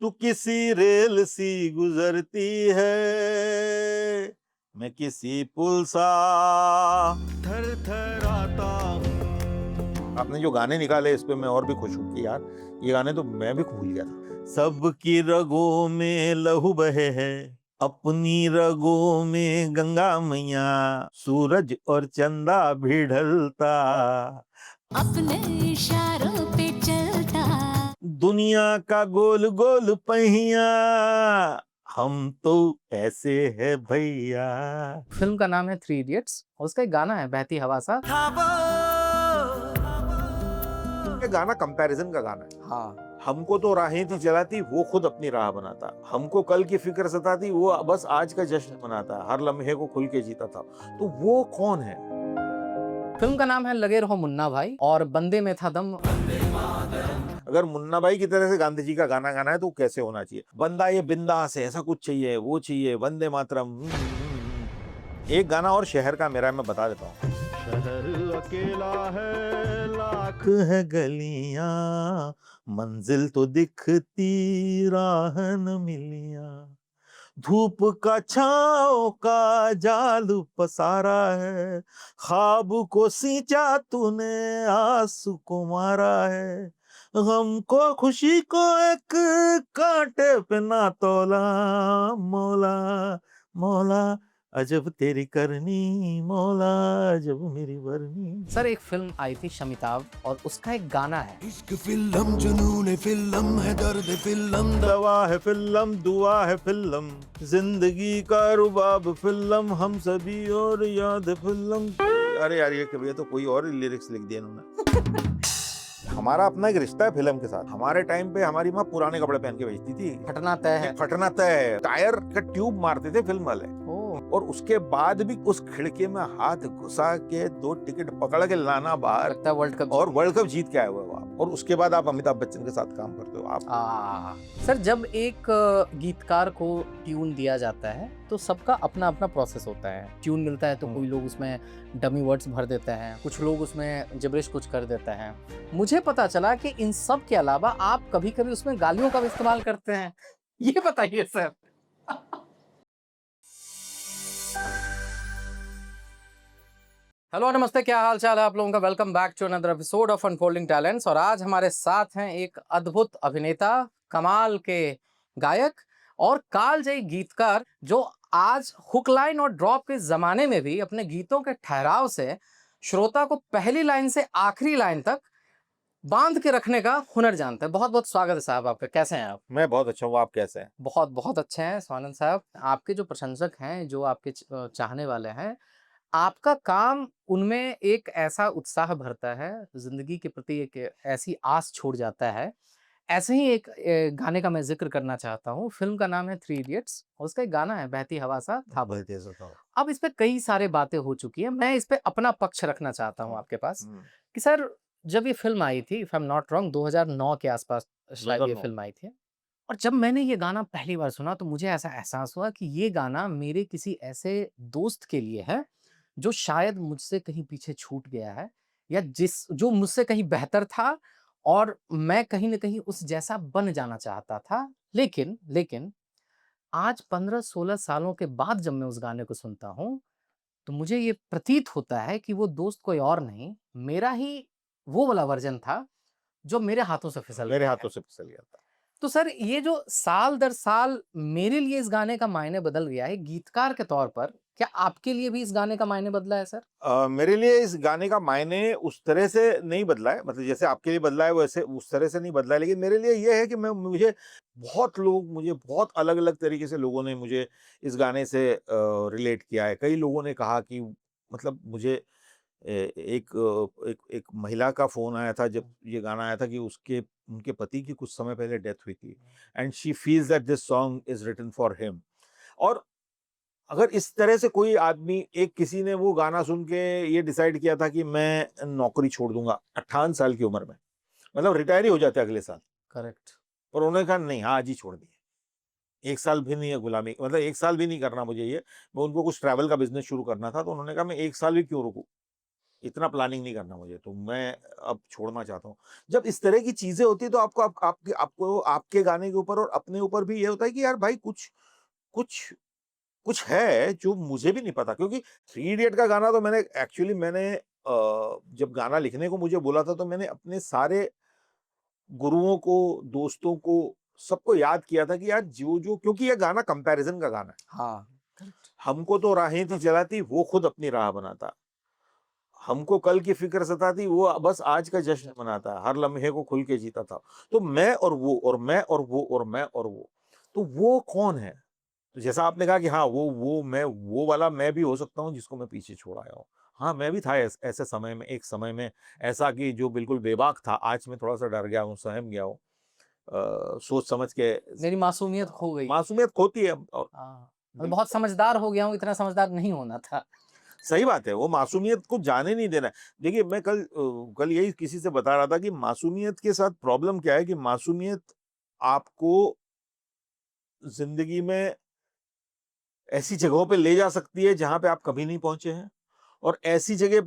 तू किसी रेल सी गुजरती है, मैं किसी पुल सा थर थर आता हूँ। आपने जो गाने निकाले इस पे मैं और भी खुश हूँ कि यार ये गाने तो मैं भी भूल गया था। सबकी रगों में लहू बहे है, अपनी रगों में गंगा मैया, सूरज और चंदा भी ढलता, अपने इशारों पे चलता, दुनिया का गोल गोल पहिया, हम तो ऐसे है भैया। फिल्म का नाम है थ्री इडियट्स और उसका एक गाना है बहती हवा सा। ये गाना कंपैरिजन का गाना है। हाँ, हमको तो राहें थी जलाती, वो खुद अपनी राह बनाता, हमको कल की फिक्र सताती, वो बस आज का जश्न मनाता, हर लम्हे को खुल के जीता था। तो वो कौन है? फिल्म का नाम है लगे रहो मुन्ना भाई और बंदे में था दम। अगर मुन्ना भाई की तरह से गांधी जी का गाना गाना है तो कैसे होना चाहिए? बंदा ये बिंदास है, ऐसा कुछ चाहिए, वो चाहिए, वंदे मातरम। एक गाना और शहर का मेरा मैं बता देता हूँ। शहर अकेला है, लाख है गलियां, मंजिल तो दिखती राह न मिलिया, धूप का छाँव का जाल पसारा है, ख्वाब को सींचा तूने, आंसू को मारा है, गम को खुशी को एक कांटे पे ना तोला, मौला मौला अजब तेरी करनी, मौला अजब मेरी बरनी। सर एक फिल्म आई थी शमिताभ और उसका एक गाना है। इश्क फिल्म जुनून फिल्म है दर्द फिल्म दवा है फिल्म, दुआ है फिल्म, जिंदगी का रुबाब फिल्म, हम सभी और याद फिल्म। अरे यार ये कभी तो कोई और लिरिक्स लिख दिए इन्होंने। हमारा अपना एक रिश्ता है फिल्म के साथ। हमारे टाइम पे हमारी माँ पुराने कपड़े पहन के भेजती थी। फटना तय है। फटना तय है। टायर का ट्यूब मारते थे फिल्म वाले, ओह, और उसके बाद भी उस खिड़की में हाथ घुसा के 2 टिकट पकड़ के लाना बाहर, लगता है वर्ल्ड कप। और वर्ल्ड कप जीत के आए हुए हो आप, और उसके बाद आप अमिताभ बच्चन के साथ काम करते हो आप। सर जब एक गीतकार को ट्यून दिया जाता है तो सबका अपना अपना प्रोसेस होता है। ट्यून मिलता है तो कोई लोग उसमें डमी वर्ड्स भर देते हैं, कुछ लोग उसमें जिब्रिश कुछ कर देते हैं। मुझे पता चला कि इन सब के अलावा आप कभी कभी उसमें गालियों का भी इस्तेमाल करते हैं, ये बताइए सर। हेलो नमस्ते, क्या हाल चाल है आप लोगों का। Welcome back to another episode of unfolding talents. और आज हमारे साथ हैं एक अद्भुत अभिनेता, कमाल के गायक और कालजयी गीतकार, जो आज हुक लाइन और ड्रॉप के जमाने में भी अपने गीतों के ठहराव से श्रोता को पहली लाइन से आखिरी लाइन तक बांध के रखने का हुनर जानते हैं। बहुत बहुत स्वागत है साहब आपका। कैसे हैं आप? मैं बहुत अच्छा हूँ, आप कैसे हैं? बहुत बहुत अच्छे हैं स्वानंद साहब। आपके जो प्रशंसक हैं, जो आपके चाहने वाले हैं, आपका काम उनमें एक ऐसा उत्साह भरता है, जिंदगी के प्रति एक ऐसी आस छोड़ जाता है। ऐसे ही एक गाने का मैं जिक्र करना चाहता हूँ। फिल्म का नाम है थ्री इडियट्स और उसका एक गाना है बहती हवा सा था। अब इस पे कई सारे बातें हो चुकी है, मैं इस पे अपना पक्ष रखना चाहता हूँ आपके पास कि सर जब ये फिल्म आई थी, if I am not wrong, 2009 के आसपास शायद ये 2009। फिल्म आई थी। और जब मैंने ये गाना पहली बार सुना तो मुझे ऐसा एहसास हुआ कि ये गाना मेरे किसी ऐसे दोस्त के लिए है जो शायद मुझसे कहीं पीछे छूट गया है, या जो मुझसे कहीं बेहतर था और मैं कहीं न कहीं उस जैसा बन जाना चाहता था। लेकिन आज 15-16 सालों के बाद जब मैं उस गाने को सुनता हूँ, तो मुझे ये प्रतीत होता है कि वो दोस्त कोई और नहीं, मेरा ही वो वाला वर्ज़न था जो मेरे हाथों से फिसल मेरे गया हाथों है। से फिसल गया था। तो सर ये जो साल दर साल मेरे लिए इस गाने का मायने बदल गया है गीतकार के तौर पर, क्या आपके लिए भी इस गाने का मायने बदला है सर? मेरे लिए इस गाने का मायने उस तरह से नहीं बदला है, मतलब जैसे आपके लिए बदला है वैसे उस तरह से नहीं बदला है, लेकिन मेरे लिए ये है कि मुझे बहुत अलग-अलग तरीके से लोगों ने मुझे इस गाने से रिलेट किया है। कई लोगों ने कहा कि मतलब मुझे एक महिला का फ़ोन आया था जब ये गाना आया था कि उसके उनके पति की कुछ समय पहले डेथ हुई थी, and she feels that this song is written for him. और अगर इस तरह से कोई आदमी, एक किसी ने वो गाना सुन के ये डिसाइड किया था कि मैं नौकरी छोड़ दूंगा 58 साल की उम्र में, मतलब रिटायर ही हो जाते अगले साल, करेक्ट। पर उन्होंने कहा नहीं, आज ही छोड़ दिए। 1 साल भी नहीं है गुलामी, मतलब 1 साल भी नहीं करना मुझे ये। मैं उनको कुछ ट्रैवल का बिजनेस शुरू करना था, तो उन्होंने कहा मैं 1 साल भी क्यों रुकूं, इतना प्लानिंग नहीं करना मुझे, तो मैं अब छोड़ना चाहता हूँ। जब इस तरह की चीज़ें होती हैं तो आपको आपको आपके गाने के ऊपर और अपने ऊपर भी ये होता है कि यार भाई कुछ कुछ कुछ है जो मुझे भी नहीं पता, क्योंकि थ्री इडियट का गाना तो मैंने जब गाना लिखने को मुझे बोला था तो मैंने अपने सारे गुरुओं को, दोस्तों को, सबको याद किया था कि यार जो क्योंकि ये गाना कंपैरिज़न का गाना है। हाँ, करेक्ट। हमको तो राहें थी जलाती, वो खुद अपनी राह बनाता। हमको कल की फ़िक्र सताती, वो बस आज का जश्न मनाता। हर लम्हे को खुल के जीता था। तो मैं और वो और मैं और वो और मैं और वो। तो वो कौन है? तो जैसा आपने कहा कि हाँ, वो वाला मैं भी हो सकता हूँ जिसको मैं पीछे छोड़ आया हूँ। हाँ, मैं भी था ऐसे समय में, एक समय में ऐसा कि जो बिल्कुल बेबाक था। आज मैं थोड़ा-सा डर गया हूँ, सहम गया हूँ। सोच समझ के मेरी मासूमियत खो गई। मासूमियत खोती है और हाँ, मैं बहुत समझदार हो गया हूँ, इतना समझदार नहीं होना था। सही बात है, वो मासूमियत को जाने नहीं देना है। देखिए, मैं कल यही किसी से बता रहा था कि मासूमियत के साथ प्रॉब्लम क्या है कि मासूमियत आपको ज़िंदगी में ऐसी जगहों पे ले जा सकती है जहाँ पे आप कभी नहीं पहुँचे हैं, और ऐसी जगह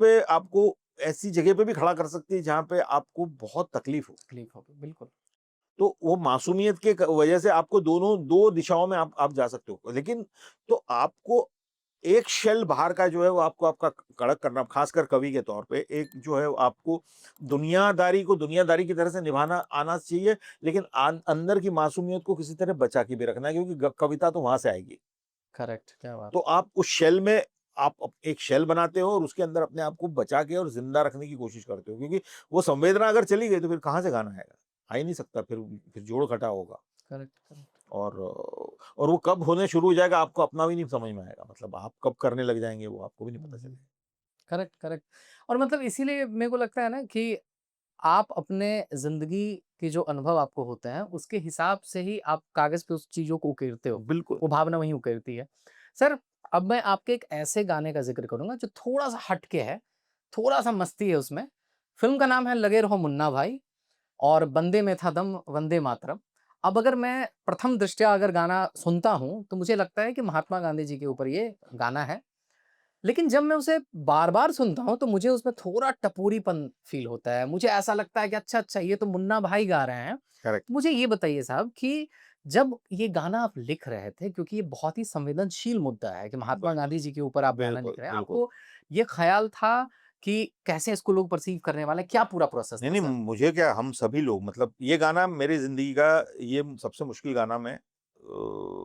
पे भी खड़ा कर सकती है जहाँ पे आपको बहुत तकलीफ हो। तकलीफ हो गई, बिल्कुल। तो वो मासूमियत के वजह से आपको दोनों 2 दिशाओं में आप जा सकते हो। लेकिन तो आपको एक शेल बाहर का जो है वो आपको आपका कड़क करना, खासकर कवि के तौर पे एक जो है वो आपको दुनियादारी को दुनियादारी की तरह से निभाना आना चाहिए, लेकिन अंदर की मासूमियत को किसी तरह बचा के भी रखना है, क्योंकि कविता तो वहां से आएगी। करेक्ट, क्या बात तो आप उस शेल में एक शेल बनाते हो और उसके अंदर अपने आप को बचा के और जिंदा रखने की कोशिश करते हो, क्योंकि वो संवेदना अगर चली गई तो फिर कहाँ से गाना आएगा? आ ही नहीं सकता, फिर जोड़ घटा होगा। Correct, correct. और वो कब होने शुरू हो जाएगा आपको अपना भी नहीं समझ में आएगा, मतलब आप कब करने लग जाएंगे वो आपको भी नहीं पता चलेगा। Correct, correct. और मतलब इसीलिए मेरे को लगता है ना कि आप अपने ज़िंदगी के जो अनुभव आपको होते हैं, उसके हिसाब से ही आप कागज़ पे उस चीज़ों को उकेरते हो। बिल्कुल। वो भावना वहीं उकेरती है। सर, अब मैं आपके एक ऐसे गाने का ज़िक्र करूँगा जो थोड़ा-सा हट के है, थोड़ा-सा मस्ती है उसमें। फ़िल्म का नाम है लगे रहो मुन्ना भाई और बंदे में था दम वंदे मातरम। अब अगर मैं प्रथम दृष्टया अगर गाना सुनता हूँ, तो मुझे लगता है कि महात्मा गांधी जी के ऊपर ये गाना है। लेकिन जब मैं उसे बार-बार सुनता हूँ, तो मुझे उसमें थोड़ा टपोरीपन फ़ील होता है। मुझे ऐसा लगता है कि अच्छा, अच्छा ये तो मुन्ना भाई गा रहे हैं। करेक्ट। मुझे ये बताइए साहब कि जब ये गाना आप लिख रहे थे, क्योंकि ये बहुत ही संवेदनशील मुद्दा है कि महात्मा गांधी जी के ऊपर आप गाना बिल्कुल, लिख रहे हैं। बिल्कुल। आपको ये ख़्याल था कि कैसे इसको लोग परसीव करने वाले हैं? क्या पूरा प्रोसेस नहीं, था नहीं, सर? मुझे क्या, हम सभी लोग, मतलब ये गाना मेरी ज़िंदगी का ये सबसे मुश्किल गाना मैं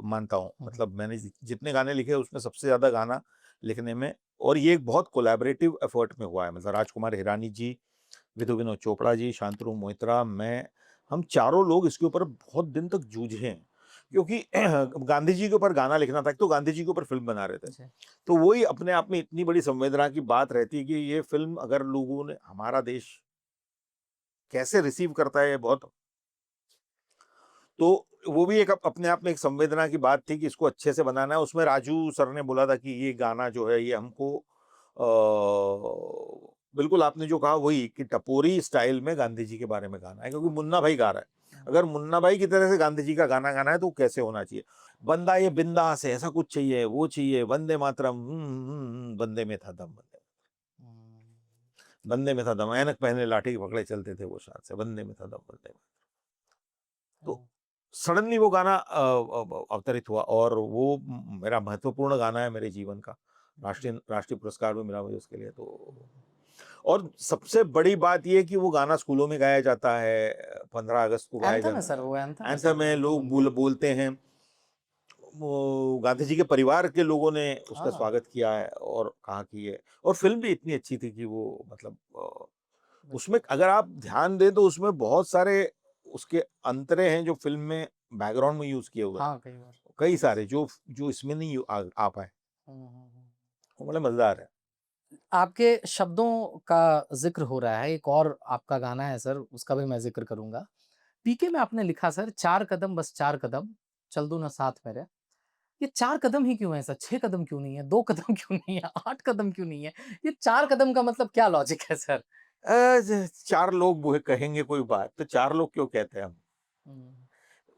मानता हूँ। हुँ, हुँ। मतलब मैंने जितने गाने लिखे उसमें सबसे ज़्यादा गाना लिखने में, और ये एक बहुत कोलैबोरेटिव एफर्ट में हुआ है। मतलब राजकुमार हिरानी जी, विधु विनोद चोपड़ा जी, शांतनु मोहितरा, मैं, हम चारों लोग इसके ऊपर बहुत दिन तक जूझे हैं। क्योंकि गांधी जी के ऊपर गाना लिखना था, एक तो गांधी जी के ऊपर फ़िल्म बना रहे थे। जी। तो वही अपने आप में इतनी बड़ी संवेदना की बात रहती है कि ये फ़िल्म अगर लोगों ने, हमारा देश कैसे रिसीव करता है, ये बहुत, तो वो भी एक अपने आप में एक संवेदना की बात थी कि इसको अच्छे से बनाना है। उसमें राजू सर ने बोला था कि ये गाना जो है ये हमको बिल्कुल आपने जो कहा वही कि टपोरी स्टाइल में गांधी जी के बारे में गाना है, क्योंकि मुन्ना भाई गा रहा है। अगर मुन्ना भाई की तरह से गांधी जी का गाना गाना है तो कैसे होना चाहिए? बंदा ये बिंदास है, ऐसा कुछ चाहिए, वो चाहिए, वंदे मातरम, वंदे में था दम, हुँ। वंदे में था दम, ऐनक पहने लाठी पकड़े चलते थे वो शान से, वंदे में था दम, वंदे में। तो हुँ। सडनली वो गाना अवतरित हुआ और वो मेरा महत्वपूर्ण गाना है मेरे जीवन का। राष्ट्रीय राष्ट्रीय पुरस्कार भी मिला मुझे उसके लिए, तो और सबसे बड़ी बात ये है कि वो गाना स्कूलों में गाया जाता है, 15 अगस्त को गाया एंथम है जाता सर, है। वो एंथम है एंथम सर। है, लोग बोलते हैं। वो गांधी जी के परिवार के लोगों ने उसका हाँ, स्वागत किया है और कहा कि ये, और फ़िल्म भी इतनी अच्छी थी कि वो मतलब बिल्कुल। उसमें अगर आप ध्यान दें तो उसमें बहुत सारे उसके अंतरे हैं जो फ़िल्म में बैकग्राउंड में यूज़ किए हुए हैं। हाँ, कई बार। कई सारे जो जो इसमें नहीं आ पाए। हुँ, हुँ, हुँ। वो बड़े मज़ेदार है। आपके शब्दों का ज़िक्र हो रहा है, एक और आपका गाना है सर, उसका भी मैं ज़िक्र करूँगा। पीके में आपने लिखा सर 4 कदम बस 4 कदम, चल दूँ ना साथ मेरे। ये 4 कदम ही क्यों है सर? 6 कदम क्यों नहीं है? 2 कदम क्यों नहीं है? 8 कदम क्यों नहीं है? ये 4 कदम का मतलब क्या लॉजिक है सर? अ, ज 4 लोग वो कहेंगे कोई बात, तो 4 लोग क्यों कहते हैं हम? हुँ,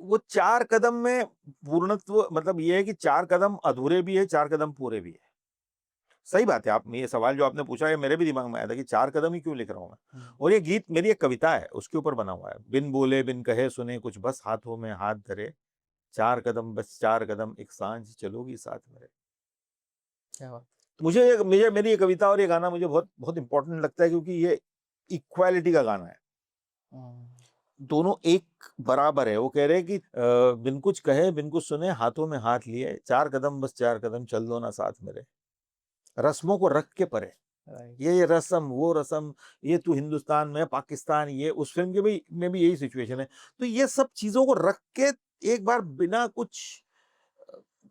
वो 4 कदम में पूर्णत्व मतलब ये है कि 4 कदम अधूरे भी है, 4 कदम पूरे भी है। सही बात है। आप ये सवाल जो आपने पूछा है मेरे भी दिमाग में आया था कि 4 कदम ही क्यों लिख रहा हूँ मैं? हम्म, और ये गीत मेरी एक कविता है, उसके ऊपर बना हुआ है। बिन बोले बिन कहे सुने कुछ बस हाथों में हाथ धरे, 4 कदम बस 4 कदम एक सांझ चलोगी साथ मेरे। क्या बात। तो मुझे मेरी ये कविता और ये गाना मुझे बहुत बहुत इम्पोर्टेंट लगता है क्योंकि ये इक्वालिटी का गाना है। हम्म, दोनों एक बराबर है। वो कह रहे हैं कि बिन कुछ कहे बिन कुछ सुने हाथों में हाथ लिए, 4 कदम बस 4 कदम चल दो ना साथ मेरे। रस्मों को रख के परे, राइट। ये रस्म वो रस्म, ये तू हिंदुस्तान में पाकिस्तान, ये उस फिल्म के भी में भी यही सिचुएशन है। तो ये सब चीजों को रख के एक बार बिना कुछ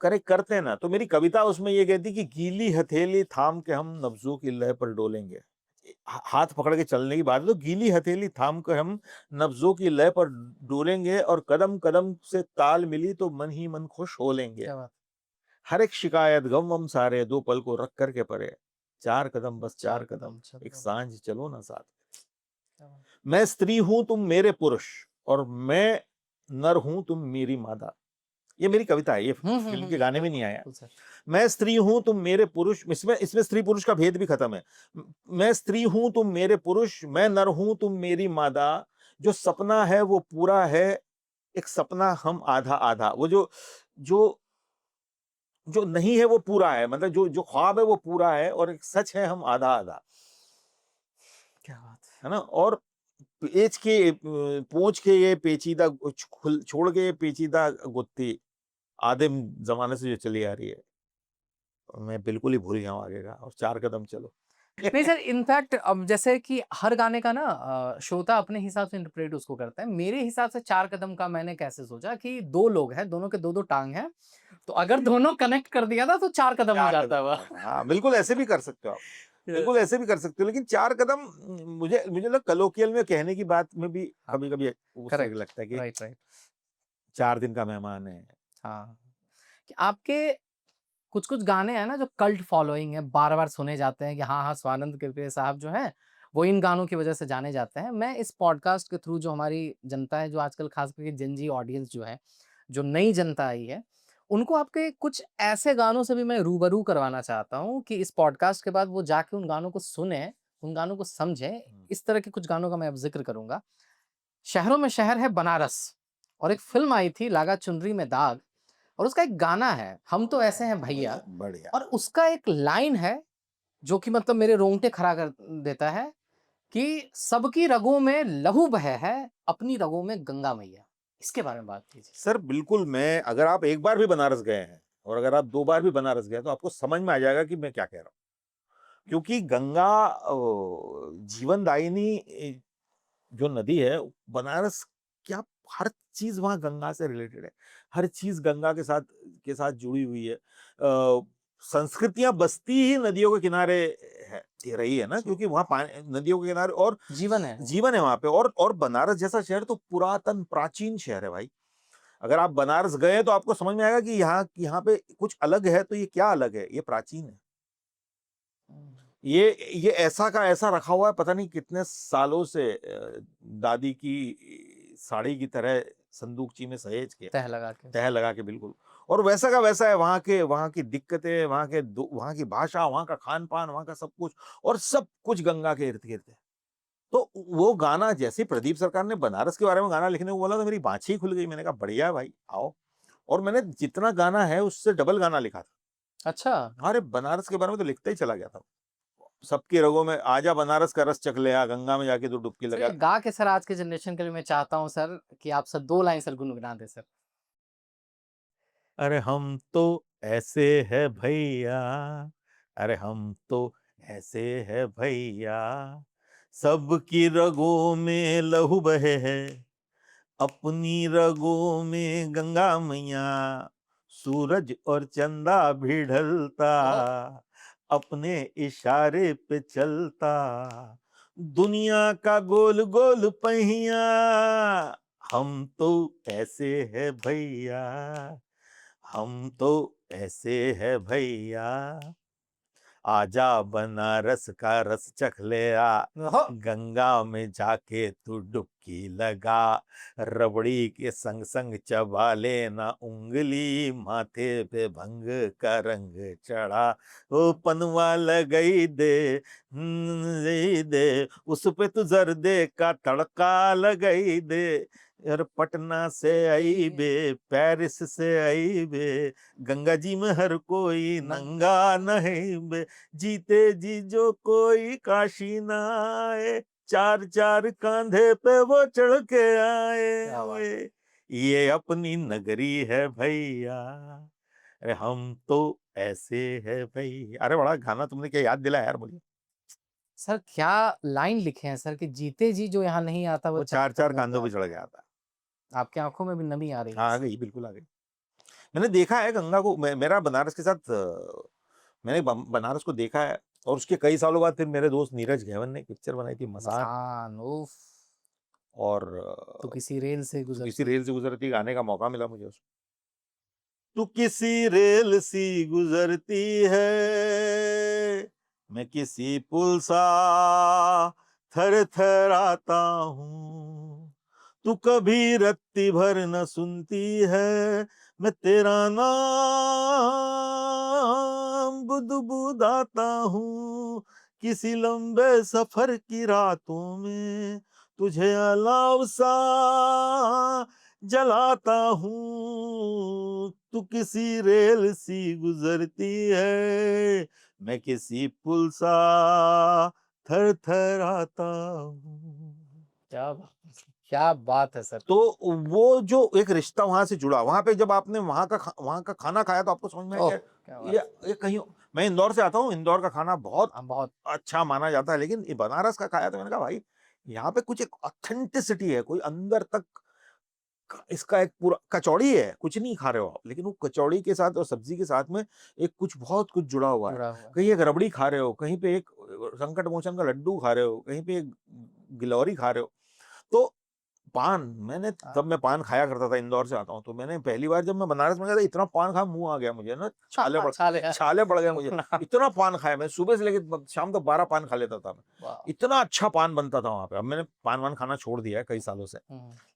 करे करते हैं ना, तो मेरी कविता उसमें ये कहती कि गीली हथेली थाम के हम नब्जों की लय पर डोलेंगे। हाथ पकड़ के चलने की बात है, तो गीली हथेली थाम कर हम नब्जों की लय पर डोलेंगे और कदम कदम से ताल मिली तो मन ही मन खुश हो लेंगे। क्या बात। हर एक शिकायत गम वम सारे दो पल को रख कर के परे, 4 कदम बस 4 4 कदम कदम चल एक दो। सांझ चलो ना साथ। क्या बात। मैं स्त्री हूं तुम मेरे पुरुष और मैं नर हूं तुम मेरी मादा। ये मेरी कविता है, ये फिल्म के गाने में नहीं आया। बिल्कुल सर। मैं स्त्री हूं तुम मेरे पुरुष, इसमें इसमें स्त्री पुरुष का भेद भी खत्म है। मैं स्त्री हूं तुम मेरे पुरुष, मैं नर हूं तुम मेरी मादा। जो सपना है वो पूरा है, एक सपना हम आधा आधा। वो जो जो जो नहीं है वो पूरा है, मतलब जो जो ख्वाब है वो पूरा है और एक सच है हम आधा आधा, क्या बात है ना। और पोंछ के ये पेचीदा छोड़ के ये पेचीदा गुत्थी आदिम जमाने से जो चली आ रही है, मैं बिल्कुल ही भूल गया हूँ आगे का। और 4 कदम चलो। नहीं सर, इनफैक्ट अब जैसे कि हर गाने का ना श्रोता अपने हिसाब से इंटरप्रेट उसको करता है। मेरे हिसाब से 4 कदम का मैंने कैसे सोचा कि 2 लोग हैं, दोनों के 2-2 टाँग हैं, तो अगर दोनों कनेक्ट कर दिया था तो 4 कदम हो 4 जाता है वो। कदम, हाँ, बिल्कुल ऐसे भी कर सकते हो आप। बिल्कुल ऐसे भी कर सकते हो, लेकिन 4 कदम मुझे मुझे ना कलोकियल में कहने की बात में भी हाँ, कभी-कभी उससे करेक्ट, लगता है कि राइट, राइट। 4 दिन का मेहमान है। हाँ, कि आपके कुछ-कुछ गाने हैं ना जो कल्ट फॉलोइंग है, बार-बार सुने जाते हैं कि हाँ, हाँ, स्वानंद किरकिरे साहब जो हैं, वो इन गानों की वजह से जाने जाते हैं। मैं इस पॉडकास्ट के थ्रू जो हमारी जनता है, जो आजकल खास करके जेन ज़ी ऑडियंस जो है, जो नई जनता आई है, उनको आपके कुछ ऐसे गानों से भी मैं रूबरू करवाना चाहता हूँ कि इस पॉडकास्ट के बाद वो जाके उन गानों को सुनें, उन गानों को समझें। हुँ। इस तरह के कुछ गानों का मैं अब ज़िक्र करूँगा। शहरों में शहर है बनारस, और एक फ़िल्म आई थी लागा चुनरी में दाग, और उसका एक गाना है, हम तो ऐसे हैं भैया, बढ़िया। और उसका एक लाइन है जो कि मतलब मेरे रोंगटे खड़ा कर देता है कि सबकी रगों में लहू बहे है, अपनी रगों में गंगा मैया। इसके बारे में बात कीजिए। सर बिल्कुल, मैं अगर आप एक बार भी बनारस गए हैं और अगर आप 2 बार भी बनारस गए, तो आपको समझ में आ जाएगा कि मैं क्या कह रहा हूँ। क्योंकि गंगा जीवनदायिनी जो नदी है, बनारस, क्या हर चीज़ वहाँ गंगा से रिलेटेड है। हर चीज़ गंगा के साथ जुड़ी हुई है। संस्कृतियाँ बसती ही नदियों के किनारे है रही है ना, क्योंकि वहाँ पानी नदियों के किनारे और जीवन है। जीवन है वहाँ पे। और बनारस जैसा शहर तो पुरातन प्राचीन शहर है भाई। अगर आप बनारस गए तो आपको समझ में आएगा कि यहाँ पे कुछ अलग है, तो ये क्या अलग है? ये प्राचीन है। ये ऐसा का ऐसा रखा हुआ है, पता नहीं कितने सालों से, दादी की साड़ी की तरह संदूकची में सहेज के, तह लगा के। तह लगा के बिल्कुल। और वैसा का वैसा है, वहाँ की दिक्कतें, वहाँ की भाषा, वहाँ का खान-पान, वहाँ का सब कुछ, और सब कुछ गंगा के इर्द-गिर्द है। तो वो गाना जैसे ही प्रदीप सरकार ने बनारस के बारे में गाना लिखने को बोला, तो मेरी बाँछी ही खुल गई। मैंने कहा बढ़िया है भाई, आओ। और मैंने जितना गाना है उससे डबल गाना लिखा था। अच्छा, अरे! बनारस के बारे में तो लिखता ही चला गया था। सबकी रगों में आजा बनारस का रस चख ले आ, गंगा में जाके तू डुबकी सर लगा। ये गा के सर आज के जनरेशन के लिए मैं चाहता हूँ सर कि आप सर 2 लाइन सर गुनगुना दें सर। अरे हम तो ऐसे है भैया, अरे हम तो ऐसे है भैया, सबकी रगों में लहू बहे है, अपनी रगों में गंगा मैया, सूरज और चंदा भी ढलता, ओह! अपने इशारे पे चलता, दुनिया का गोल गोल पहिया, हम तो ऐसे है भैया, हम तो ऐसे है भैया। आजा बनारस का रस चख ले आ, हो गंगा में जाके तू डुबकी लगा, रबड़ी के संग संग चबा लेना उंगली, माथे पे भंग का रंग चढ़ा, ओ पनवा लगई दे, दे दे, उस पे तू जर्दे का तड़का लगई दे, यार पटना से आई बे, पेरिस से आई बे, गंगा जी में हर कोई नंगा नहीं बे, जीते जी जो कोई काशी ना आए, चार चार कांधे पे वो चढ़ के आए क्या बात वे, ये अपनी नगरी है भैया, अरे हम तो ऐसे है भैया। अरे बड़ा गाना तुमने क्या याद दिलाया यार मुझे। सर, क्या लाइन लिखे हैं सर कि जीते जी जो यहाँ नहीं आता वो वो चार चार मुंह कांधों पे पे चढ़ गया था। आता। आपकी आंखों में भी नमी आ रही है हाँ आ सर। गई, बिल्कुल आ गई। मैंने देखा है गंगा को, मेरा बनारस के साथ मैंने बनारस को देखा है, और उसके कई सालों बाद फिर मेरे दोस्त नीरज घेवन ने पिक्चर बनाई थी मसान, मसान उफ, और तो किसी रेल से तो गुजरती किसी रेल से गुजरती गाने का मौका मिला मुझे उसमें। तू किसी रेल सी गुजरती है, मैं किसी पुल सा थर थर आता हूँ, तू कभी रत्ती भर न सुनती है, मैं तेरा नाम बुदबुदाता हूँ, किसी लंबे सफर की रातों में तुझे अलाव सा जलाता हूँ, तू किसी रेल सी गुजरती है, मैं किसी पुल सा थर थर आता हूँ। क्या बात है सर। तो वो जो एक रिश्ता वहां से जुड़ा, वहां पे जब आपने वहां का खाना खाया तो आपको समझ में आया ओह कि क्या बात ये कहीं, मैं इंदौर से आता हूँ, इंदौर का खाना बहुत हाँ, बहुत अच्छा माना जाता है, लेकिन ये बनारस का खाया तो मैंने कहा भाई यहाँ पे कुछ एक ऑथेंटिसिटी है, कोई अंदर तक इसका एक पूरा कचौड़ी है, कुछ नहीं खा रहे हो आप, लेकिन वो कचौड़ी के साथ और सब्जी के साथ में एक कुछ बहुत कुछ जुड़ा हुआ है। जुड़ा हुआ है। कहीं एक रबड़ी खा रहे हो, कहीं पे एक संकट मोचन का लड्डू खा रहे हो, कहीं पे एक गिलौरी खा रहे हो। तो पान, मैंने तब मैं पान खाया करता था, इंदौर से आता हूँ, तो मैंने पहली बार जब मैं बनारस में गया था इतना पान खाया मुंह आ गया मुझे ना, छाले पड़ गए मुझे, इतना पान खाया मैं, सुबह से लेकर शाम तक 12 पान खा लेता था मैं, वाह। इतना अच्छा पान बनता था वहां पे। अब मैंने पान वान खाना छोड़ दिया है कई सालों से,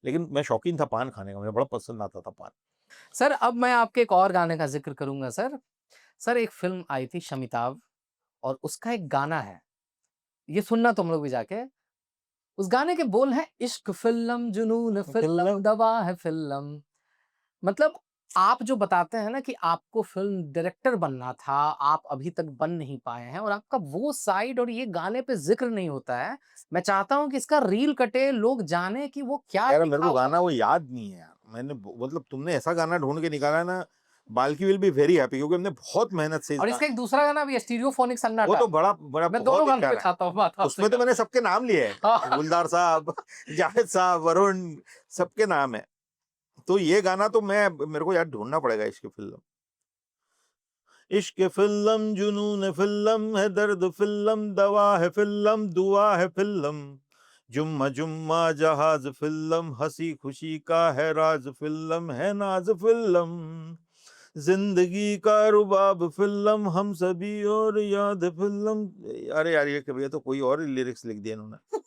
लेकिन मैं शौकीन था पान खाने का, मुझे बड़ा पसंद आता था पान। सर, अब मैं आपके एक और गाने का जिक्र करूंगा सर। सर, एक फिल्म आई थी शमिताभ, और उसका एक गाना है, ये सुनना तुम लोग भी जाके। उस गाने के बोल हैं, इश्क फिल्म जुनून फिल्म दवा है फिल्म। मतलब आप जो बताते हैं ना कि आपको फिल्म डायरेक्टर बनना था, आप अभी तक बन नहीं पाए हैं, और आपका वो साइड और ये गाने पे जिक्र नहीं होता है। मैं चाहता हूं कि इसका रील कटे, लोग जाने कि वो क्या यार लिखा मेरे को हुआ गाना वो याद नहीं है यार, मैंने मतलब तुमने ऐसा गाना ढूंढ के निकाला है ना, Balki will be very happy, क्योंकि हमने बहुत मेहनत से और इसका एक दूसरा गाना भी है, स्टीरियोफोनिक वो सन्नाटा। तो बड़ा बड़ा मैं बहुत दोनों ही गानों पे प्यारा है। चाहता हूँ बात आपसे उसमें तो मैंने सबके नाम लिए हैं, हाँ। गुलजार साहब, जावेद साहब, वरुण, सबके नाम है। तो ये गाना तो मेरे को यार ढूंढना पड़ेगा, इसकी फिल्म। इश्क फिल्म जुनून फिल्म है, दर्द फिल्म दवा है फिल्म, दुआ है फिल्म, जुम्मा जुम्मा जहाज फिल्म, हंसी खुशी का है राज फिल्म, है नाज फिल्म, जिंदगी का रुबाब फिल्म, हम सभी और याद फिल्म। अरे यार ये तो कोई और लिरिक्स लिख दिए इन्होंने।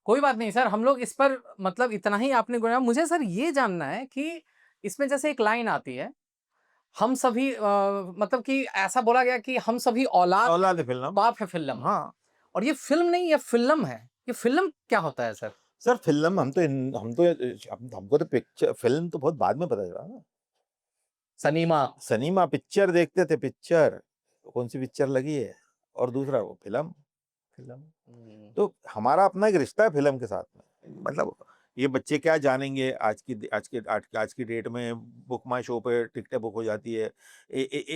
कोई बात नहीं सर, हम लोग इस पर मतलब इतना ही आपने गुणा। मुझे सर ये जानना है कि इसमें जैसे एक लाइन आती है, हम सभी मतलब कि ऐसा बोला गया कि हम सभी औलाद औलाद फिल्म, बाप है फिल्म, हाँ और ये फिल्म नहीं, ये फिल्म है। ये फिल्म क्या होता है सर? सर फिल्म, हमको तो पिक्चर फिल्म तो बहुत बाद में पता चला ना। सनीमा सनीमा पिक्चर देखते थे, पिक्चर कौन सी पिक्चर लगी है, और दूसरा वो फिल्म। तो हमारा अपना एक रिश्ता है फिल्म के साथ में, मतलब ये बच्चे क्या जानेंगे, आज की डेट में बुक माई शो पे टिकटें बुक हो जाती है,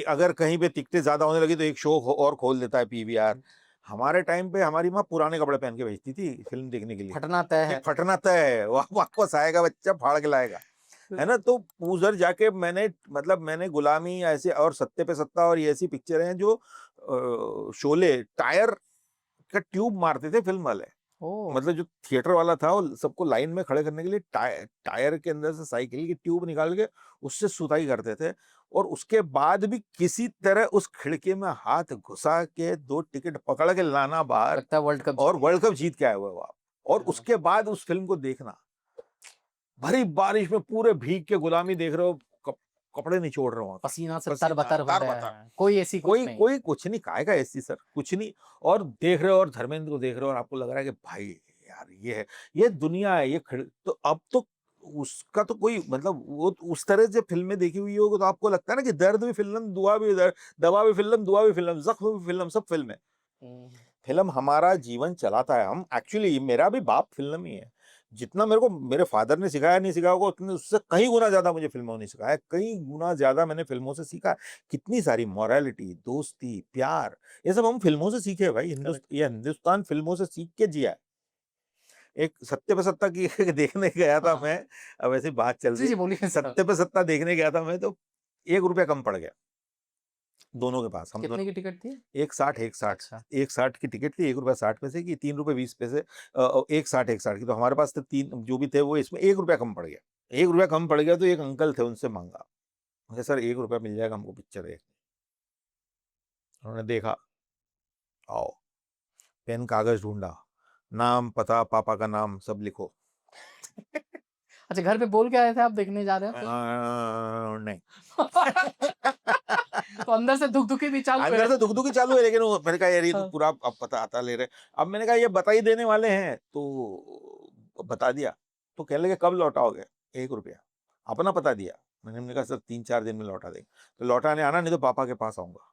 अगर कहीं पे टिकटें ज्यादा होने लगी तो एक शो और खोल देता है पीवीआर। हमारे टाइम पे हमारी माँ पुराने कपड़े पहन के भेजती थी फिल्म देखने के लिए, फटना तय है। फटना तय है, वापस आएगा बच्चा फाड़ के लाएगा, है ना। तो उधर जाके मैंने गुलामी ऐसे और सत्ते पे सत्ता और ये ऐसी पिक्चरें हैं जो शोले टायर का ट्यूब मारते थे फिल्म वाले, ओह! मतलब जो थिएटर वाला था वो सबको लाइन में खड़े करने के लिए टायर के अंदर से साइकिल की ट्यूब निकाल के उससे सुताई करते थे, और उसके बाद भी किसी तरह उस खिड़की में हाथ घुसा के 2 टिकट पकड़ के लाना बाहर, लगता है वर्ल्ड कप और जीत वर्ल्ड कप जीत के आए हुए हो आप। और हाँ। उसके बाद उस फ़िल्म को देखना, भरी बारिश में पूरे भीग के गुलामी देख रहे हो, कपड़े निचोड़ रहे हो वहाँ पे। पसीना से पसीना तर-बतर हो रहा तर-बतर। है। कोई ऐसी कुछ कोई नहीं। कोई कुछ नहीं, काहे का एसी सर, कुछ नहीं। और देख रहे हो, और धर्मेंद्र को देख रहे हो, और आपको लग रहा है कि भाई यार ये है, ये दुनिया है, ये तो अब तो उसका तो कोई मतलब, वो तो उस तरह से फ़िल्में देखी हुई होगी तो आपको लगता है ना कि दर्द भी फ़िल्म, दुआ भी दवा भी फ़िल्म, दुआ भी फ़िल्म, ज़ख्म भी फ़िल्म, सब फ़िल्म है। हुँ। फ़िल्म हमारा जीवन चलाता है। हम एक्चुअली, मेरा भी बाप फ़िल्म ही है। जितना मेरे को मेरे फ़ादर ने सिखाया नहीं सिखाया होगा, उतने उससे कहीं गुना ज़्यादा मुझे फ़िल्मों ने सिखाया है। कई गुना ज़्यादा मैंने फ़िल्मों से सीखा है। कितनी सारी मॉरलिटी, दोस्ती, प्यार, ये सब हम फ़िल्मों से सीखे हैं भाई। करेक्ट। ये हिंदुस्तान फ़िल्मों से सीख के जिया है। एक सत्ते पे सत्ता की देखने गया था हाँ। मैं, अब ऐसी बात चल जी, रही जी, है। बोलिए सर। सत्ते पे सत्ता देखने गया था मैं, तो ₹1 कम पड़ गया, दोनों के पास। हम कितने दोनों की टिकट थी? 1.60 1.60 अच्छा। 1.60 की टिकट थी, ₹1.60 की, ₹3.20 1.60 1.60 की, तो हमारे पास तो 3 जो भी थे, वो इसमें ₹1 कम पड़ गया। ₹1 कम पड़ गया तो एक अंकल थे, उनसे माँगा। मैंने, सर ₹1 मिल जाएगा हमको पिक्चर देखने। उन्होंने देखा, आओ, पेन कागज़ ढूँढा, नाम, पता, पापा का नाम सब लिखो। अच्छा, घर पे बोल के आए थे आप देखने जा रहे हैं फ़िल्म? नहीं। तो अंदर से धुक-धुकी भी चालू अंदर है। से धुक-धुकी चालू है, लेकिन वो मैंने कहा यार ये तो हाँ। पूरा अब पता ले रहे हैं। अब मैंने कहा ये बता ही देने वाले हैं, तो बता दिया। तो कहने लगे कब लौटाओगे? ₹1 अपना पता दिया। मैंने कहा सर 3-4 दिन में लौटा देंगे। तो लौटाने आना, नहीं तो पापा के पास आऊँगा।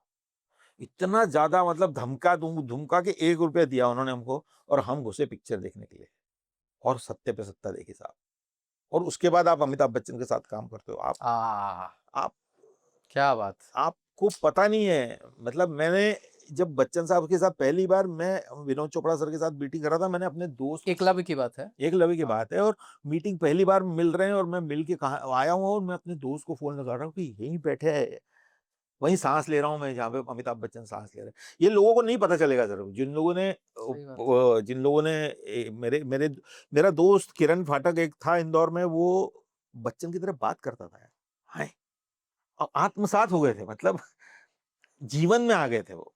इतना ज़्यादा मतलब धमका के ₹1 दिया उन्होंने हमको, और हम घुसे पिक्चर देखने के लिए, और सत्ते पे सत्ता देखी साहब। और उसके बाद आप अमिताभ बच्चन के साथ काम करते हो। आह! आप क्या बात! आपको पता नहीं है, मतलब मैंने जब बच्चन साहब के साथ पहली बार, मैं विनोद चोपड़ा सर के साथ मीटिंग कर रहा था, मैंने अपने दोस्त, एकलव्य की बात है। एकलव्य की हाँ। बात है, और मीटिंग पहली बार मिल रहे हैं, और मैं मिल के कहा आया हूँ, और मैं अपने दोस्त को फ़ोन लगा रहा हूँ कि यहीं बैठे है, वहीं साँस ले रहा हूँ मैं जहाँ पे अमिताभ बच्चन साँस ले रहे हैं। ये लोगों को नहीं पता चलेगा सर, सही बात। जिन लोगों ने मेरे मेरे मेरा दोस्त किरण फाटक एक था इंदौर में, वो बच्चन की तरह बात करता था यार। हाय! आत्मसात हो गए थे, मतलब जीवन में आ गए थे वो।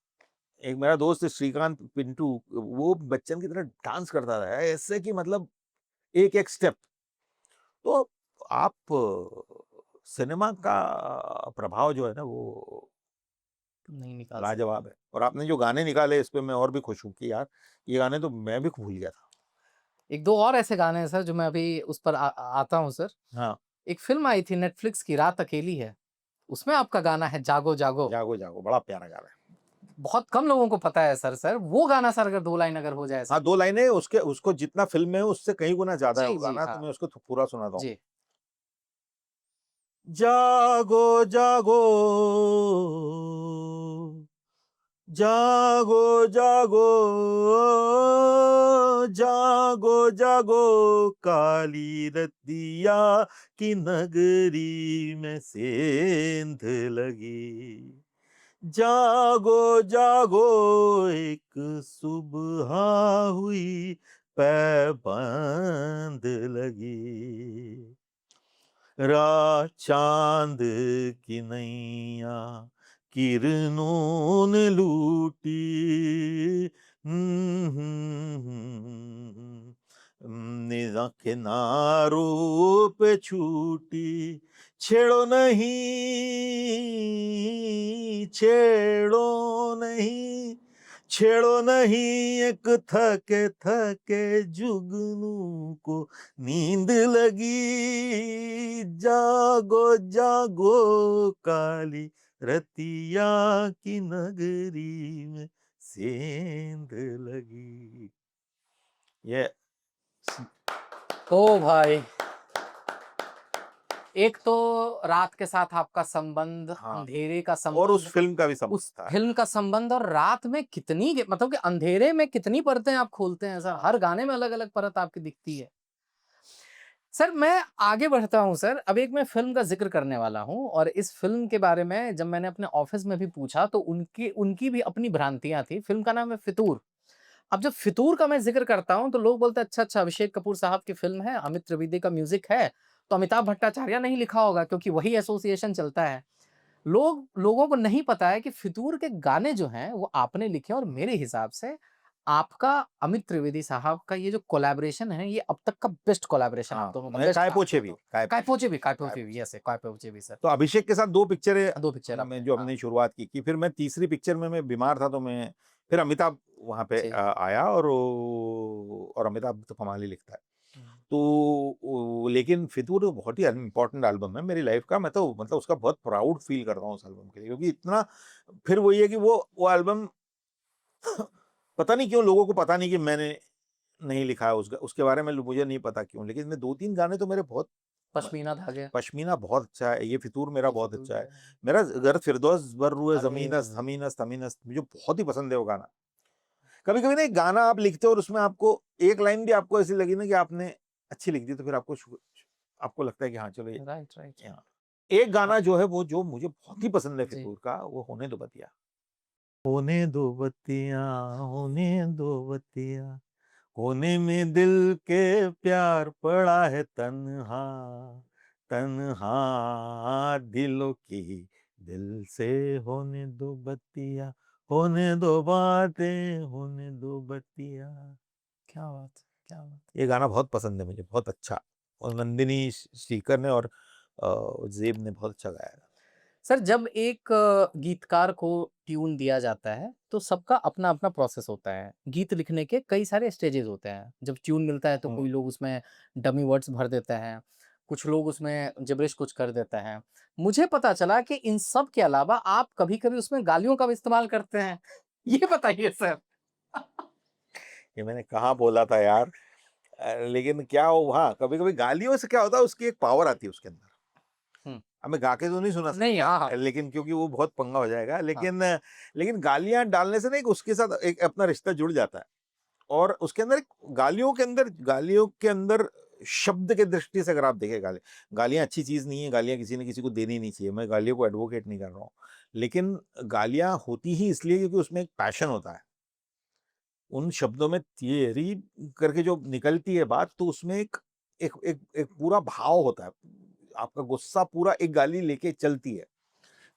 एक मेरा दोस्त श्रीकांत पिंटू, वो बच्चन की तरह डांस करता था ऐसे कि मतलब एक-एक स्टेप। तो आप सिनेमा का प्रभाव जो है ना, वो नहीं निकाल सकते। लाजवाब है। और आपने जो गाने निकाले, इस पे मैं और भी खुश हूँ कि यार ये गाने तो मैं भी भूल गया था। 1-2 और ऐसे गाने हैं सर जो मैं अभी उस पर आता हूँ सर। हाँ, एक फ़िल्म आई थी नेटफ्लिक्स की, रात अकेली है। उसमें आपका गाना है जागो जागो। जागो जागो बड़ा प्यारा गाना है। बहुत कम लोगों को पता है सर। वो गाना सर अगर 2 लाइन अगर हो जाए हाँ, सर। 2 लाइनें उसके, उसको जितना फ़िल्म में है उससे कहीं गुना ज़्यादा है जी, वो जी, गाना, तो हाँ। मैं उसको पूरा सुनाता हूँ। जी। जागो जागो, जागो जागो, जागो जागो, काली रतिया की नगरी में सेंध लगी। जागो जागो, एक सुबह हुई, पैबंद लगी। रात चांद की नैया किरणों ने लूटी, निजा किनारों पे छूटी। छेड़ो नहीं, छेड़ो नहीं, छेड़ो नहीं, एक थके थके जुगनू को नींद लगी। जागो जागो, काली रतिया की नगरी में सेंध लगी। ये ओ भाई! एक तो रात के साथ आपका संबंध, हाँ, अंधेरे का और उस संबंध, फ़िल्म का भी संबंध उस था। फ़िल्म का संबंध और रात में कितनी मतलब कि अंधेरे में कितनी परतें आप खोलते हैं सर। हर गाने में अलग-अलग परत आपकी दिखती है। सर मैं आगे बढ़ता हूँ सर, अब एक मैं फ़िल्म का ज़िक्र करने वाला हूँ और इस फ़िल्म के बारे में जब मैंने अपने ऑफ़िस में भी पूछा तो उनकी उनकी भी अपनी भ्रांतियाँ थी। फ़िल्म का नाम है फितूर। अब जब फितूर का मैं जिक्र करता हूँ तो लोग बोलते हैं अच्छा अच्छा अभिषेक कपूर साहब की फिल्म है, अमित त्रिवेदी का म्यूजिक है, तो अमिताभ भट्टाचार्य नहीं लिखा होगा क्योंकि वही एसोसिएशन चलता है। लोगों को नहीं पता है कि फितूर के गाने जो हैं वो आपने लिखे और मेरे हिसाब से आपका अमित त्रिवेदी साहब का ये जो कोलैबोरेशन है ये अब तक का बेस्ट कोलैबोरेशन आप हाँ, दोनों का मैं बेस्ट काय काम पोछे है भी तो काय काय पोचे पोछे। भी यस काय पोचे भी सर तो अभिषेक के साथ 2 पिक्चरें 2 पिक्चर में आपने जो हाँ हमने शुरुआत की फिर मैं तीसरी पिक्चर में मैं बीमार था तो मैं फिर अमिताभ वहाँ पे जी आया और अमिताभ तो कमाल ही लिखता है। हम्म, तो लेकिन फितूर तो बहुत ही इम्पोर्टेंट एल्बम है मेरी लाइफ का। मैं तो मतलब उसका बहुत प्राउड फील करता हूँ उस एल्बम के लिए क्योंकि इतना फिर वही है कि वो एल्बम पता नहीं क्यों लोगों को पता नहीं कि मैंने नहीं लिखा है उसके बारे में मुझे नहीं पता क्यों, लेकिन मैं 2-3 गाने तो मेरे बहुत पश्मीना धागे पश्मीना बहुत अच्छा है, ये फितूर मेरा ये बहुत फितूर अच्छा है। का मेरा गर फिरदौस बर रूए अरमीन ज़मीनस्त हमीनस्त हमीनस्त मुझे बहुत ही पसंद है वो गाना। कभी-कभी ना एक गाना आप लिखते हो और उसमें आपको एक लाइन भी आपको ऐसी लगी ना कि आपने अच्छी लिख दी तो फिर आपको लगता है कि हाँ, चलो ये राइट राइट यहाँ एक गाना जो है वो जो मुझे बहुत ही पसंद है जी फितूर का वो होने दो बतिया। होने दो बतिया, होने दो बतिया, कोने में दिल के प्यार पड़ा है तन्हा, तन्हा दिलों की दिल से होने दो बतिया, होने दो बातें, होने दो बतिया। क्या बात है क्या बात है। ये गाना बहुत पसंद है मुझे, बहुत अच्छा। और नंदिनी सीकर ने और ज़ेब ने बहुत अच्छा गाया है। सर जब एक गीतकार को ट्यून दिया जाता है तो सबका अपना अपना प्रोसेस होता है गीत लिखने के कई सारे स्टेजेस होते हैं जब ट्यून मिलता है तो हुँ। कोई लोग उसमें डमी वर्ड्स भर देते हैं कुछ लोग उसमें जिब्रिश कुछ कर देते हैं मुझे पता चला कि इन सब के अलावा आप कभी कभी उसमें गालियों का भी इस्तेमाल करते हैं ये बताइए सर ये मैंने कहाँ बोला था यार। लेकिन क्या हो हाँ, कभी-कभी गालियों से क्या होता है उसकी एक पावर आती है उसके अंदर। हम्म, अब मैं गा के तो नहीं सुना नहीं हाँ सकता हाँ लेकिन क्योंकि वो बहुत पंगा हो जाएगा हाँ लेकिन गालियाँ डालने से ना एक उसके साथ एक अपना रिश्ता जुड़ जाता है। और उसके अंदर एक गालियों के अंदर शब्द के दृष्टि से अगर आप देखें गालियाँ अच्छी चीज़ नहीं है, गालियाँ किसी न किसी को देनी नहीं चाहिए। मैं गालियों को एडवोकेट नहीं कर रहा हूँ। लेकिन गालियाँ होती ही इसलिए क्योंकि उसमें एक पैशन होता है। उन शब्दों में थियरी करके जो निकलती है बात तो उसमें एक एक एक एक पूरा भाव होता है। आपका गुस्सा पूरा एक गाली लेके चलती है।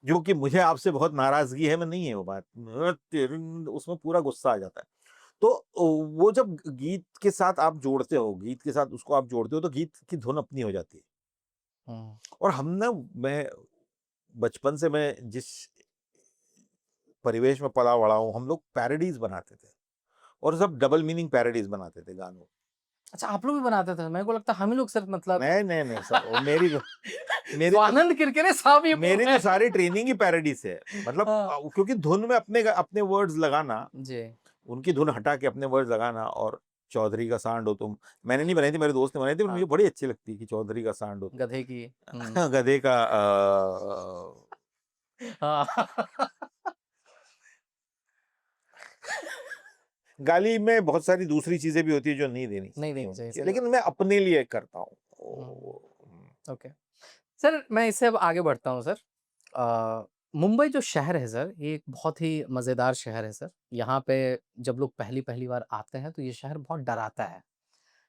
जो कि मुझे आपसे बहुत नाराज़गी है, मैं नहीं है वो बात। उसमें पूरा गुस्सा आ जाता है। तो वो जब गीत के साथ आप जोड़ते हो, गीत के साथ उसको आप जोड़ते हो तो गीत की धुन अपनी हो जाती है। हम्म, और हम ना मैं बचपन से मैं जिस परिवेश में पला-बड़ा हूँ, हम लोग पैरोडीज़ बनाते थे और सब डबल मीनिंग पैरोडीज़ बनाते थे गानों की। अच्छा आप लोग भी बनाते थे मेरे को लगता है हम ही लोग सिर्फ मतलब नहीं, नहीं, नहीं सब मेरी तो स्वानंद किरकिरे साहब ये बोल मेरी रहे तो हैं सारी ट्रेनिंग ही पैरोडी से है। मतलब हाँ, क्योंकि धुन में अपने वर्ड्स लगाना, जी उनकी धुन हटा के अपने वर्ड्स लगाना और चौधरी का सांड हो तुम, मैंने नहीं बनाई थी, मेरे दोस्त ने बनाई थी, पर हाँ मुझे बड़ी अच्छी लगती है कि चौधरी का सांड हो गधे की तुम। गधे का हाँ गाली में बहुत सारी दूसरी चीज़ें भी होती है जो नहीं देनी नहीं चाहिए देनी चाहिए होती है, सही लेकिन बात मैं अपने लिए करता हूँ। ओके सर मैं इससे अब आगे बढ़ता हूँ सर मुंबई जो शहर है सर ये एक बहुत ही मज़ेदार शहर है सर यहाँ पे जब लोग पहली पहली बार आते हैं तो ये शहर बहुत डराता है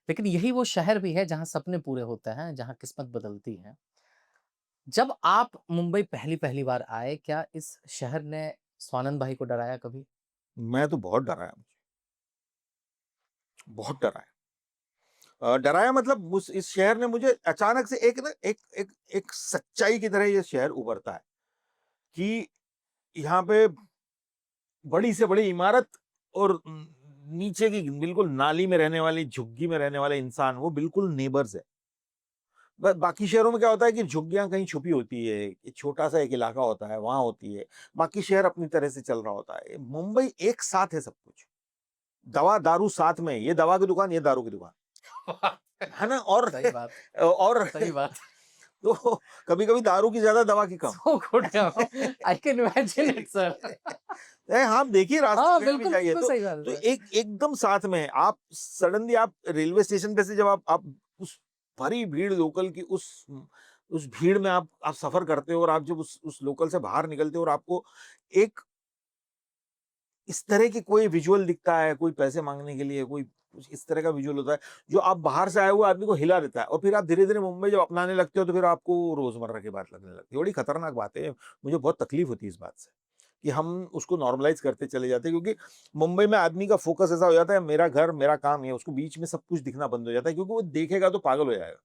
लेकिन यही वो शहर भी है जहाँ सपने पूरे होते हैं जहाँ किस्मत बदलती है जब आप मुंबई पहली पहली बार आए क्या इस शहर ने स्वानंद भाई को डराया कभी मैं तो बहुत डरा है, बहुत डरा है। डराया मतलब उस इस शहर ने मुझे अचानक से एक ना एक सच्चाई की तरह ये शहर उभरता है कि यहाँ पे बड़ी से बड़ी इमारत और नीचे की बिल्कुल नाली में रहने वाली, झुग्गी में रहने वाले इंसान, वो बिल्कुल नेबर्स है। बाकी शहरों में क्या होता है कि झुग्गियाँ कहीं छुपी होती है, एक छोटा-सा एक इलाका होता है, वहाँ होती है। बाकी शहर अपनी तरह से चल रहा होता है। मुंबई एक साथ है सब कुछ। दवा, दारू साथ में, ये दवा की दुकान, ये दारू की दुकान। है ना? और सही बात और सही बात तो कभी-कभी दारू की ज़्यादा, दवा की कम। so good I can imagine it sir हाँ, आप देखिए रास्ते हाँ में कहीं भी बिल्कुल जाइए बिल्कुल तो सही बात है तो सर एकदम साथ में है। आप सडनली आप रेलवे स्टेशन पे से जब आप उस भरी भीड़ लोकल की उस भीड़ में आप सफ़र करते हो और आप जब उस लोकल से बाहर निकलते हो और आपको एक इस तरह की कोई विजुअल दिखता है, कोई पैसे माँगने के लिए, कोई कुछ इस तरह का विजुअल होता है, जो आप बाहर से आए हुए आदमी को हिला देता है और फिर आप धीरे-धीरे मुंबई जब अपनाने लगते हो, तो फिर आपको रोज़मर्रा की बात लगने लगती है। बड़ी खतरनाक बात है, मुझे बहुत तकलीफ़ होती है इस बात से, कि हम उसको नॉर्मलाइज़ करते चले जाते हैं, क्योंकि मुंबई में आदमी का फ़ोकस ऐसा हो जाता है, मेरा घर, मेरा काम ये, उसको बीच में सब कुछ दिखना बंद हो जाता है, क्योंकि वो देखेगा तो पागल हो जाएगा।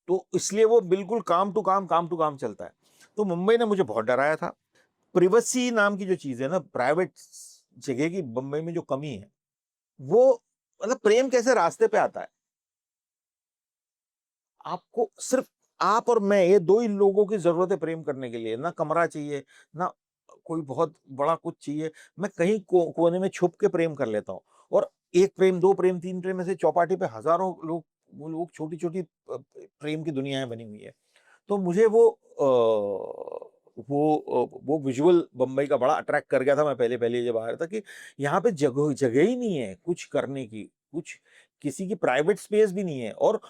तो इसलिए वो बिल्कुल काम टू काम चलता है। तो मुंबई ने मुझे बहुत डराया था। प्रिवेसी नाम की जो चीज़ है ना, प्राइवेट जगह की बम्बई में जो कमी है, वो मतलब प्रेम कैसे रास्ते पे आता है। आपको सिर्फ़ आप और मैं, ये 2 ही लोगों की ज़रूरत है प्रेम करने के लिए। ना कमरा चाहिए, ना कोई बहुत बड़ा कुछ चाहिए। मैं कहीं कोने में छुप के प्रेम कर लेता हूँ और 1 प्रेम, 2 प्रेम, 3 प्रेम ऐसे चौपाटी पे हज़ारों लोग, वो लोग छोटी-छोटी प्रेम की दुनियाएँ बनी हुई है। तो मुझे वो विज़ुअल बम्बई का बड़ा अट्रैक्ट कर गया था। मैं पहले-पहले जब आया था कि यहाँ पे जगह जगह ही नहीं है कुछ करने की, कुछ किसी की प्राइवेट स्पेस भी नहीं है और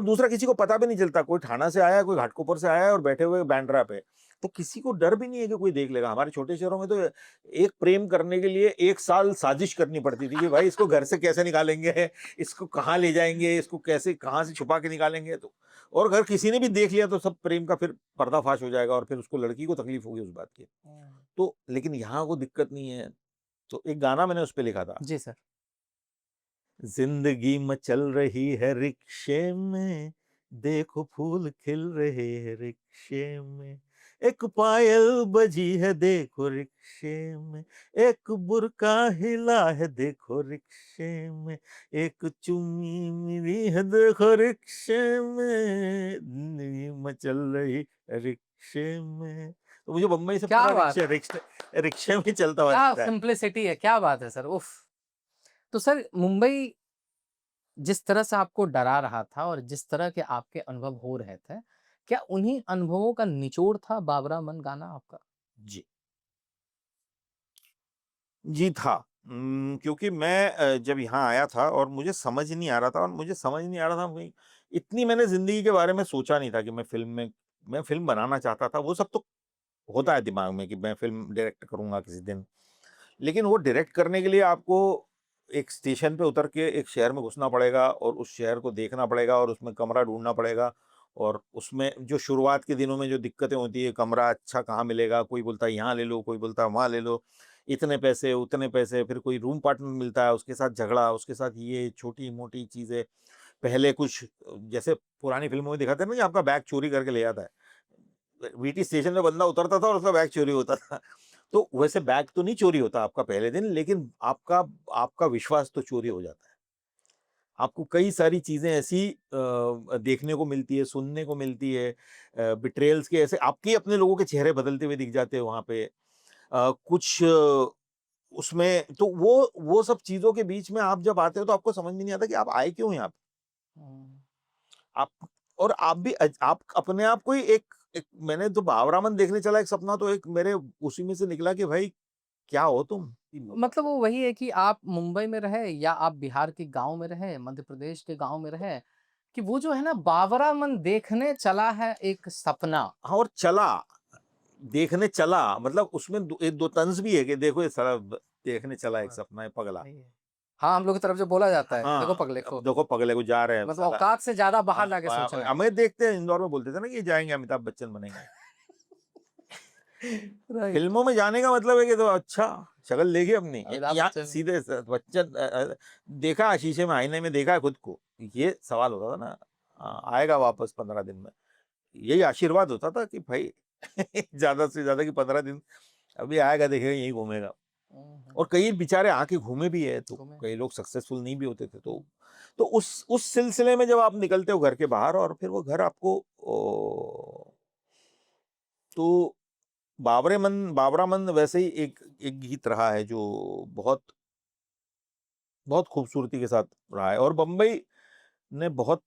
दूसरा किसी को पता भी नहीं चलता, कोई ठाणा से आया है, कोई घाटकोपर से आया है और बैठे हुए हैं बांद्रा पे। तो किसी को डर भी नहीं है कि कोई देख लेगा। हमारे छोटे शहरों में तो एक प्रेम करने के लिए 1 साल साजिश करनी पड़ती थी कि भाई इसको घर से कैसे निकालेंगे, इसको कहाँ ले जाएँगे, इसको कैसे कहाँ से छुपा के निकालेंगे, तो और अगर किसी ने भी देख लिया तो सब प्रेम का फिर पर्दाफ़ाश हो जाएगा और फिर उसको, लड़की को तकलीफ़ होगी उस बात की। हुँ। तो लेकिन यहाँ वो दिक्कत नहीं है। तो एक गाना मैंने उसपे लिखा था, जी सर। ज़िंदगी मचल रही है रिक्शे में, देखो फूल खिल रहे हैं रिक्शे में, एक पायल बजी है देखो रिक्शे में, एक बुर्का हिला है देखो रिक्शे में, एक चुम्मी मिली है देखो रिक्शे में, ज़िंदगी मचल रही है रिक्शे में। तो मुझे बम्बई से क्या पूरा बात है! रिक्शे रिक्शे में चलता हुआ क्या दिखता है। सिम्प्लिसिटी है, क्या बात है सर! उफ़! तो सर मुंबई जिस तरह से आपको डरा रहा था और जिस तरह के आपके अनुभव हो रहे थे, क्या उन्हीं अनुभवों का निचोड़ था बाबरा मन गाना आपका? जी। जी था। क्योंकि मैं जब यहाँ आया था और मुझे समझ नहीं आ रहा था और मुझे समझ नहीं आ रहा था भई, इतनी मैंने ज़िंदगी के बारे में सोचा नहीं था कि मैं फ़िल्म बनाना चाहता था। वो सब तो होता है दिमाग में कि मैं फ़िल्म डायरेक्ट करूँगा किसी दिन। लेकिन वो डायरेक्ट करने के लिए आपको एक स्टेशन पे उतर के एक शहर में घुसना पड़ेगा और उस शहर को देखना पड़ेगा और उसमें कमरा ढूँढना पड़ेगा और उसमें जो शुरुआत के दिनों में जो दिक्कतें होती है, कमरा अच्छा कहाँ मिलेगा? कोई बोलता है यहाँ ले लो, कोई बोलता है वहाँ ले लो। इतने पैसे, उतने पैसे, फिर कोई रूम पार्टनर मिलता है, उसके साथ झगड़ा, उसके साथ ये छोटी-मोटी चीज़ें। पहले कुछ जैसे पुरानी फ़िल्मों में दिखाते हैं ना कि आपका बैग चोरी करके ले जाता है। वीटी स्टेशन में बंदा उतरता था और उसका बैग चोरी होता था। तो वैसे बैग तो नहीं चोरी होता आपका पहले दिन, लेकिन आपका आपका विश्वास तो चोरी हो जाता है। आपको कई सारी चीज़ें ऐसी देखने को मिलती है, सुनने को मिलती है, बिट्रेयल्स के ऐसे आपके ही अपने लोगों के चेहरे बदलते हुए दिख जाते हैं वहाँ पे। कुछ उसमें तो वो सब चीज़ों के बीच में आप जब आते हो तो आपको समझ में नहीं आता कि आप आए क्यों हैं यहाँ पे? हुँ। आप और आप भी आप अपने आप को ही एक एक मैंने तो बावरामन देखने चला एक सपना, तो एक मेरे उसी में से निकला कि भाई क्या हो तुम? मतलब वो वही है कि आप मुंबई में रहे या आप बिहार के गाँव में रहे, मध्य प्रदेश के गाँव में रहे, कि वो जो है ना बाबरा मन देखने चला है एक सपना। हाँ, और चला, देखने चला मतलब उसमें दो एक 2 तंज़ भी है कि देखो ये साला देखने चला एक हाँ, सपना है पगला। वही है। हाँ, हम लोग की तरफ जो बोला जाता है, देखो हाँ, पगले अब को, देखो पगले को जा रहे हैं मतलब साला। औकात से ज़्यादा बाहर जाके सोच रहे हैं। हमें देखते हैं इंदौर में बोलते थे ना कि ये जाएँगे अमिताभ बच्चन बनेंगे। राइट, फ़िल्मों में जाने का मतलब है कि तो अच्छा, शक्ल देखी अपनी। अमिताभ यहाँ बच्चन। सीधे बच्चन देखा शीशे में, आईने में देखा है खुद को? ये सवाल होता था ना। आएगा वापस 15 दिन में। यही आशीर्वाद होता था कि भाई ज़्यादा से ज़्यादा कि 15 दिन अभी आएगा, देखेगा यहीं घूमेगा। हुँ, हुँ, और कई बेचारे आके घूमे भी हैं, तो घूमे। कई लोग सक्सेसफुल नहीं भी होते थे। हुँ, तो उस सिलसिले में जब आप निकलते हो घर के बाहर और फिर वो घर आपको तो बाबरा मन वैसे ही एक एक गीत रहा है जो बहुत बहुत खूबसूरती के साथ रहा है और ने बहुत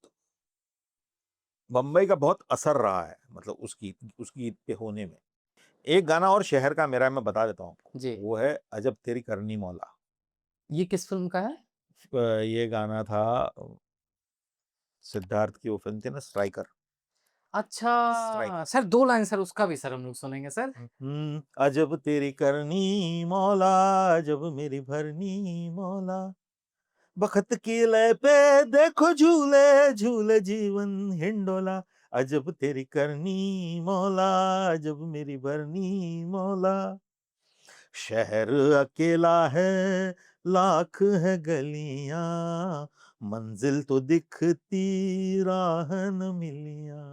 बम्बई का बहुत असर रहा है मतलब उस गीत पे होने में। एक गाना और शहर का मेरा मैं बता देता हूँ आपको, जी, वो है अजब तेरी करनी मौला। ये किस फ़िल्म का है? ये गाना था सिद्धार्थ की वो फ़िल्म थी ना स्ट्राइकर। अच्छा सर 2 लाइन सर उसका भी सर हम लोग सुनेंगे सर। अजब तेरी करनी मौला, अजब मेरी भरनी मौला, बखत की लय पे देखो झूले झूले जीवन हिंडोला, अजब तेरी करनी मौला, अजब मेरी भरनी मौला। शहर अकेला है, लाख है गलियां, मंजिल तो दिखती, राह न मिलियां,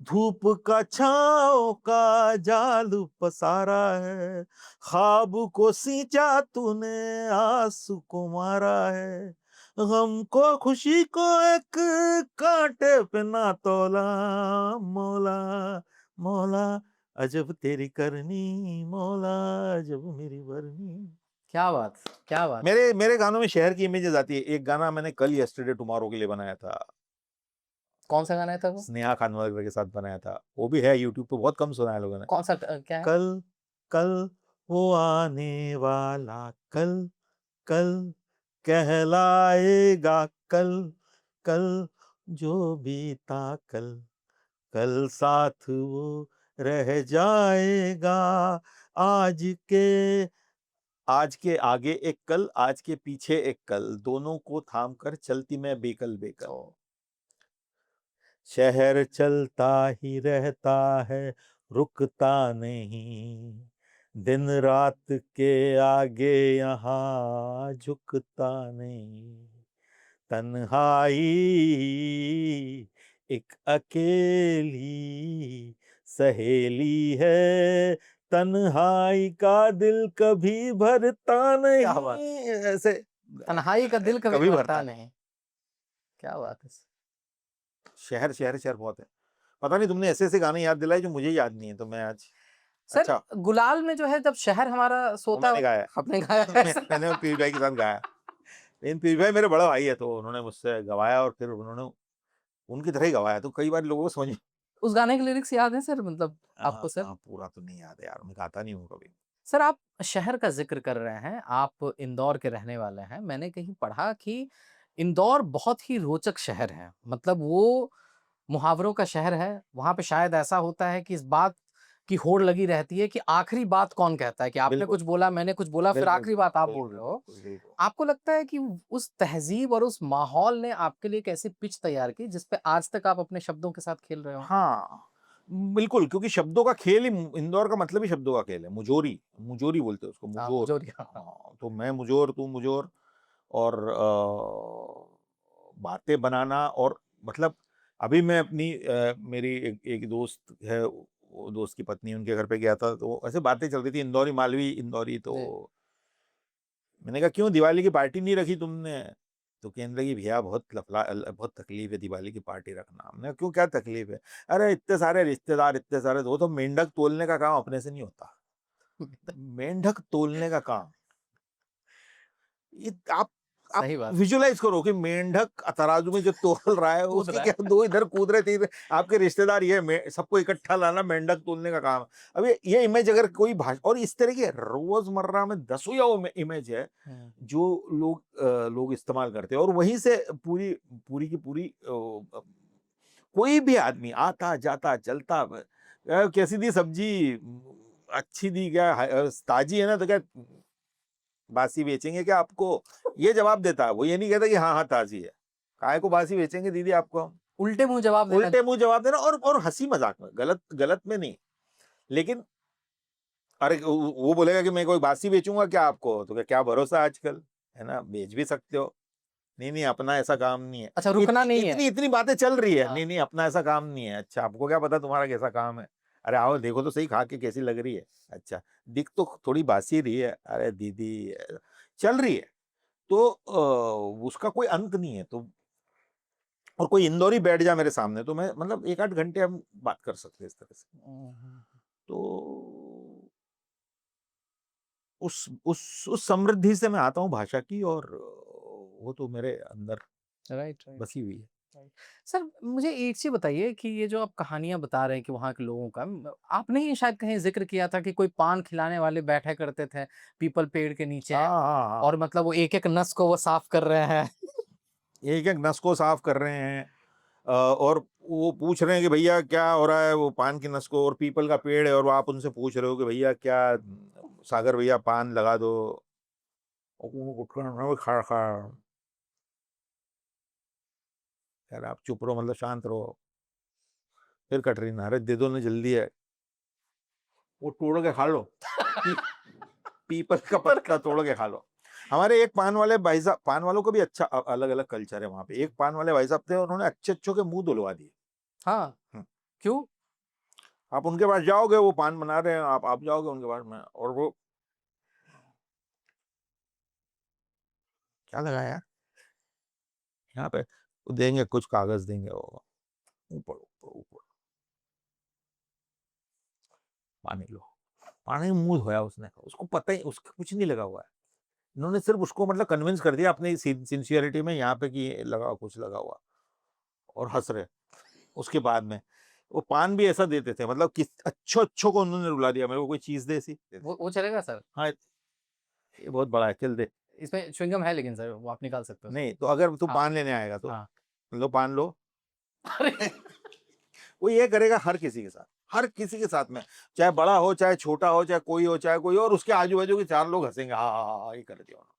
धूप का छाँव का जाल पसारा है, ख्वाब को सींचा तूने, आंसू को मारा है, गम को खुशी को एक कांटे पे ना तोला, मौला मौला, अजब तेरी करनी मौला, अजब मेरी भरनी। क्या बात, क्या बात। मेरे मेरे गानों में शहर की इमेजेस आती है। एक गाना मैंने कल यस्टरडे टुमारो के लिए बनाया था, कौन-सा गाना है था वो? स्नेहा खानवालकर के साथ बनाया था। वो भी है यूट्यूब पे, बहुत कम सुना है लोगों ने। कौन-सा क्या है? कल कल वो आने वाला कल, कल कहलाएगा कल, कल जो बीता कल, कल साथ वो रह जाएगा, आज के आज के आगे एक कल, आज के पीछे एक कल, दोनों को थाम कर चलती मैं बेकल बेकल। ओह! शहर चलता ही रहता है, रुकता नहीं, दिन रात के आगे यहाँ झुकता नहीं, तन्हाई एक अकेली सहेली है, तन्हाई का दिल कभी भरता क्या बात। नहीं, ऐसे तन्हाई का दिल कभी कभी भरता भरता नहीं। क्या बात है। शहर शहर शहर बहुत है। पता नहीं तुमने ऐसे ऐसे गाने याद दिलाए जो मुझे याद नहीं है, तो मैं आज सर अच्छा गुलाल में जो है जब शहर हमारा वो सोता मैंने गाया है। आपने गाया है सर? मैंने पीयूष भाई के साथ गाया। लेकिन पीयूष भाई मेरे बड़ा भाई है, तो उन्होंने मुझसे गवाया और फिर उन्होंने उनकी तरह ही गवाया, तो कई बार लोगों को समझ उस गाने के लिरिक्स याद हैं सर मतलब आपको सर? पूरा तो नहीं याद है यार, मैं गाता नहीं हूँ कभी। सर आप शहर का ज़िक्र कर रहे हैं, आप इंदौर के रहने वाले हैं। मैंने कहीं पढ़ा कि इंदौर बहुत ही रोचक शहर है। मतलब वो मुहावरों का शहर है। वहाँ पे शायद ऐसा होता है कि इस बात की होड़ लगी रहती है कि आखिरी बात कौन कहता है कि आपने बिल्कुल कुछ बोला, मैंने कुछ बोला, फिर बिल्कुल आखिरी बात आप बोल बिल्कुल रहे हो। बिल्कुल बिल्कुल। आपको लगता है कि उस तहज़ीब और उस माहौल ने आपके लिए एक ऐसी पिच तैयार की जिस पे आज तक आप अपने शब्दों के साथ खेल रहे हो? हाँ, बिल्कुल, क्योंकि शब्दों का खेल ही इंदौर का मतलब ही शब्दों का खेल है। मुजोरी, मुजोरी बोलते हैं उसको, हाँ, मुजोर। मुझोरी हाँ। तो मैं मुजोर, तू मुजोर, और बातें बनाना, और मतलब अभी मैं अपनी मेरी एक एक दोस्त है, वो दोस्त की पत्नी, उनके घर पे गया था, तो ऐसे बातें चल रही थी, इंदौरी मालवी इंदौरी, तो जी। मैंने कहा क्यों दिवाली की पार्टी नहीं रखी तुमने? तो कहने लगी भैया बहुत तकलीफ है दिवाली की पार्टी रखना। हमने कहा क्यों, क्या तकलीफ है? अरे इतने सारे रिश्तेदार, इतने सारे, वो तो मेंढक तोलने का काम अपने से नहीं होता। मेंढक तोलने का काम, ये आप सही बात। विजुअलाइज करो कि मेंढक तराजू में जो तोल रहा है, कूद उसके रहा क्या है। दो इधर कूद रहे, तीन आपके रिश्तेदार, ये सबको इकट्ठा लाना मेंढक तोलने का काम। अब ये इमेज अगर कोई भाषा, और इस तरह के रोजमर्रा में दसों इमेज है हुँ। जो लोग इस्तेमाल करते हैं, और वहीं से पूरी पूरी की पूरी कोई भी आदमी आता जाता चलता, कैसी दी सब्जी, अच्छी दी क्या, ताजी है ना, तो क्या बासी बेचेंगे क्या आपको? ये जवाब देता है वो, ये नहीं कहता कि हाँ हाँ ताजी है, काहे को बासी बेचेंगे दीदी आपको हम। उल्टे मुँह जवाब देना। उल्टे मुंह जवाब देना, और हंसी मजाक में, गलत गलत में नहीं। लेकिन अरे वो बोलेगा कि मैं कोई बासी बेचूंगा क्या आपको, तो क्या भरोसा आजकल, है ना, बेच भी सकते हो। नहीं नहीं, अपना ऐसा काम नहीं है। अच्छा रुकना नहीं है। इतनी इतनी बातें चल रही है, हाँ। नहीं नहीं अपना ऐसा काम नहीं है। अच्छा आपको क्या पता तुम्हारा कैसा काम है? अरे आओ देखो तो सही, खा के कैसी लग रही है। अच्छा दिख तो थोड़ी बासी रही है, अरे दीदी चल रही है। तो उसका कोई अंत नहीं है। तो और कोई इंदौरी बैठ जाए मेरे सामने, तो मैं मतलब 1-8 घंटे हम बात कर सकते हैं इस तरह से। हुँ, हुँ। तो उस समृद्धि से मैं आता हूँ भाषा की, और वो तो मेरे अंदर राइट, राइट, बसी हुई है। राइट। सर मुझे एक चीज़ बताइए कि ये जो आप कहानियाँ बता रहे हैं कि वहाँ के लोगों का आपने ही शायद कहीं ज़िक्र किया था कि कोई पान खिलाने वाले बैठा करते थे पीपल पेड़ के नीचे हाँ, हाँ, हाँ। और मतलब वो एक-एक नस को वो साफ कर रहे हैं। एक-एक नस को साफ कर रहे हैं, और वो पूछ रहे हैं कि भैया क्या हो रहा है, वो पान की नस को, और पीपल का पेड़ है, और आप उनसे पूछ रहे हो कि भैया क्या, सागर भैया पान लगा दो, और वो उठ कर खा खा, यार आप चुप रहो, मतलब शांत रहो। फिर कटरीना, अरे दे दो ना, जल्दी है, वो तोड़ के खा लो। पीपल का पत्ता तोड़ के खा लो। हमारे एक पान वाले भाई साहब, पान वालों को भी अच्छा अलग अलग कल्चर है वहां पे। एक पान वाले भाई साहब थे, उन्होंने अच्छे अच्छों के मुंह धुलवा दिए। हाँ, हम्म। क्यों? आप उनके पास जाओगे, वो पान बना रहे हैं, आप जाओगे उनके पास में, और वो क्या लगाया यहाँ पे, वो देंगे कुछ कागज देंगे, वो ऊपर ऊपर ऊपर, पानी लो, पानी में मुंह धोया उसने, उसको पता ही, उसका कुछ नहीं लगा हुआ है। इन्होंने सिर्फ उसको मतलब कन्विंस कर दिया अपनी सिंसियरिटी में यहाँ पे कि ये लगा, कुछ लगा हुआ, और हंस रहे। उसके बाद में वो पान भी ऐसा देते थे, मतलब किस अच्छो अच्छो को उन्होंने रुला दिया, मेरे को कोई चीज दे सी। वो चलेगा सर? हाँ, ये बहुत बड़ा है, चल दे। इसमें च्युइंगम है लेकिन सर, वो आप निकाल सकते हो। नहीं तो अगर तू हाँ। पान लेने आएगा तो हाँ। लो, पान लो। अरे वो ये करेगा हर किसी के साथ, हर किसी के साथ में, चाहे बड़ा हो, चाहे छोटा हो, चाहे कोई हो, चाहे कोई हो, और उसके आजू बाजू के चार लोग हंसेंगे, हाँ हाँ हाँ, ये कर दिया उन्होंने।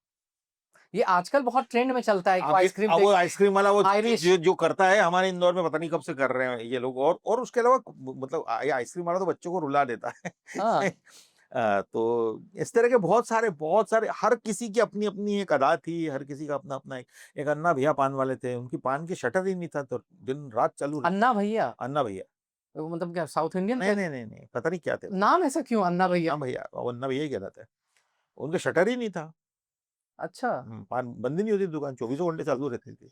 ये आजकल बहुत ट्रेंड में चलता है कि आइसक्रीम वो आइसक्रीम वाला, वो आयरिश। जो करता है हमारे इंदौर में, पता नहीं कब से कर रहे हैं ये लोग। और उसके अलावा मतलब ये आइसक्रीम वाला तो बच्चों को रुला देता है। हाँ। तो इस तरह के बहुत सारे, हर किसी की अपनी अपनी एक अदा थी, हर किसी का अपना अपना एक अन्ना भैया पान वाले थे, उनकी पान की शटर ही नहीं था, तो दिन रात चालू रहती। अन्ना भैया? अन्ना भैया, वो मतलब क्या साउथ इंडियन नहीं नहीं नहीं नहीं, पता नहीं क्या थे, नाम ऐसा क्यों अन्ना भैया? अन्ना भैया, वो अन्ना भैया ही कहलाते हैं। उनके शटर ही नहीं था। अच्छा, पान बंद ही नहीं होती दुकान, 24 घंटे चालू रहती थी।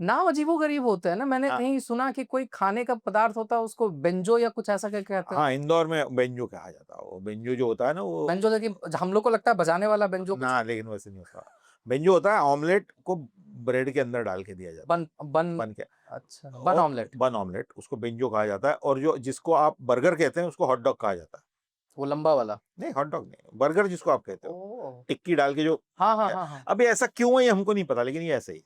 नाम अजीबोगरीब होता है ना। मैंने हाँ। कहीं सुना कि कोई खाने का पदार्थ होता है उसको बेंजो या कुछ ऐसा क्या कहते हैं। हाँ, इंदौर में बेंजो कहा जाता है। वो बेंजो जो होता है ना, वो बेंजो, लेकिन हम लोग को लगता है बजाने वाला बेंजो कुछ। ना, लेकिन वैसे नहीं होता। बेंजो होता है ऑमलेट को ब्रेड के अंदर डाल के दिया जाता बन बन है, बन के। अच्छा, बन ऑमलेट। बन ऑमलेट, उसको बेंजो कहा जाता है। और जो जिसको आप बर्गर कहते हैं, उसको हॉट डॉग कहा जाता है। वो लंबा वाला। नहीं, हॉट डॉग नहीं, बर्गर जिसको आप कहते हो, ओह, टिक्की डाल के जो। हाँ हाँ हाँ हाँ। अभी ऐसा क्यों है ये हमको नहीं पता, लेकिन ये ऐसे ही।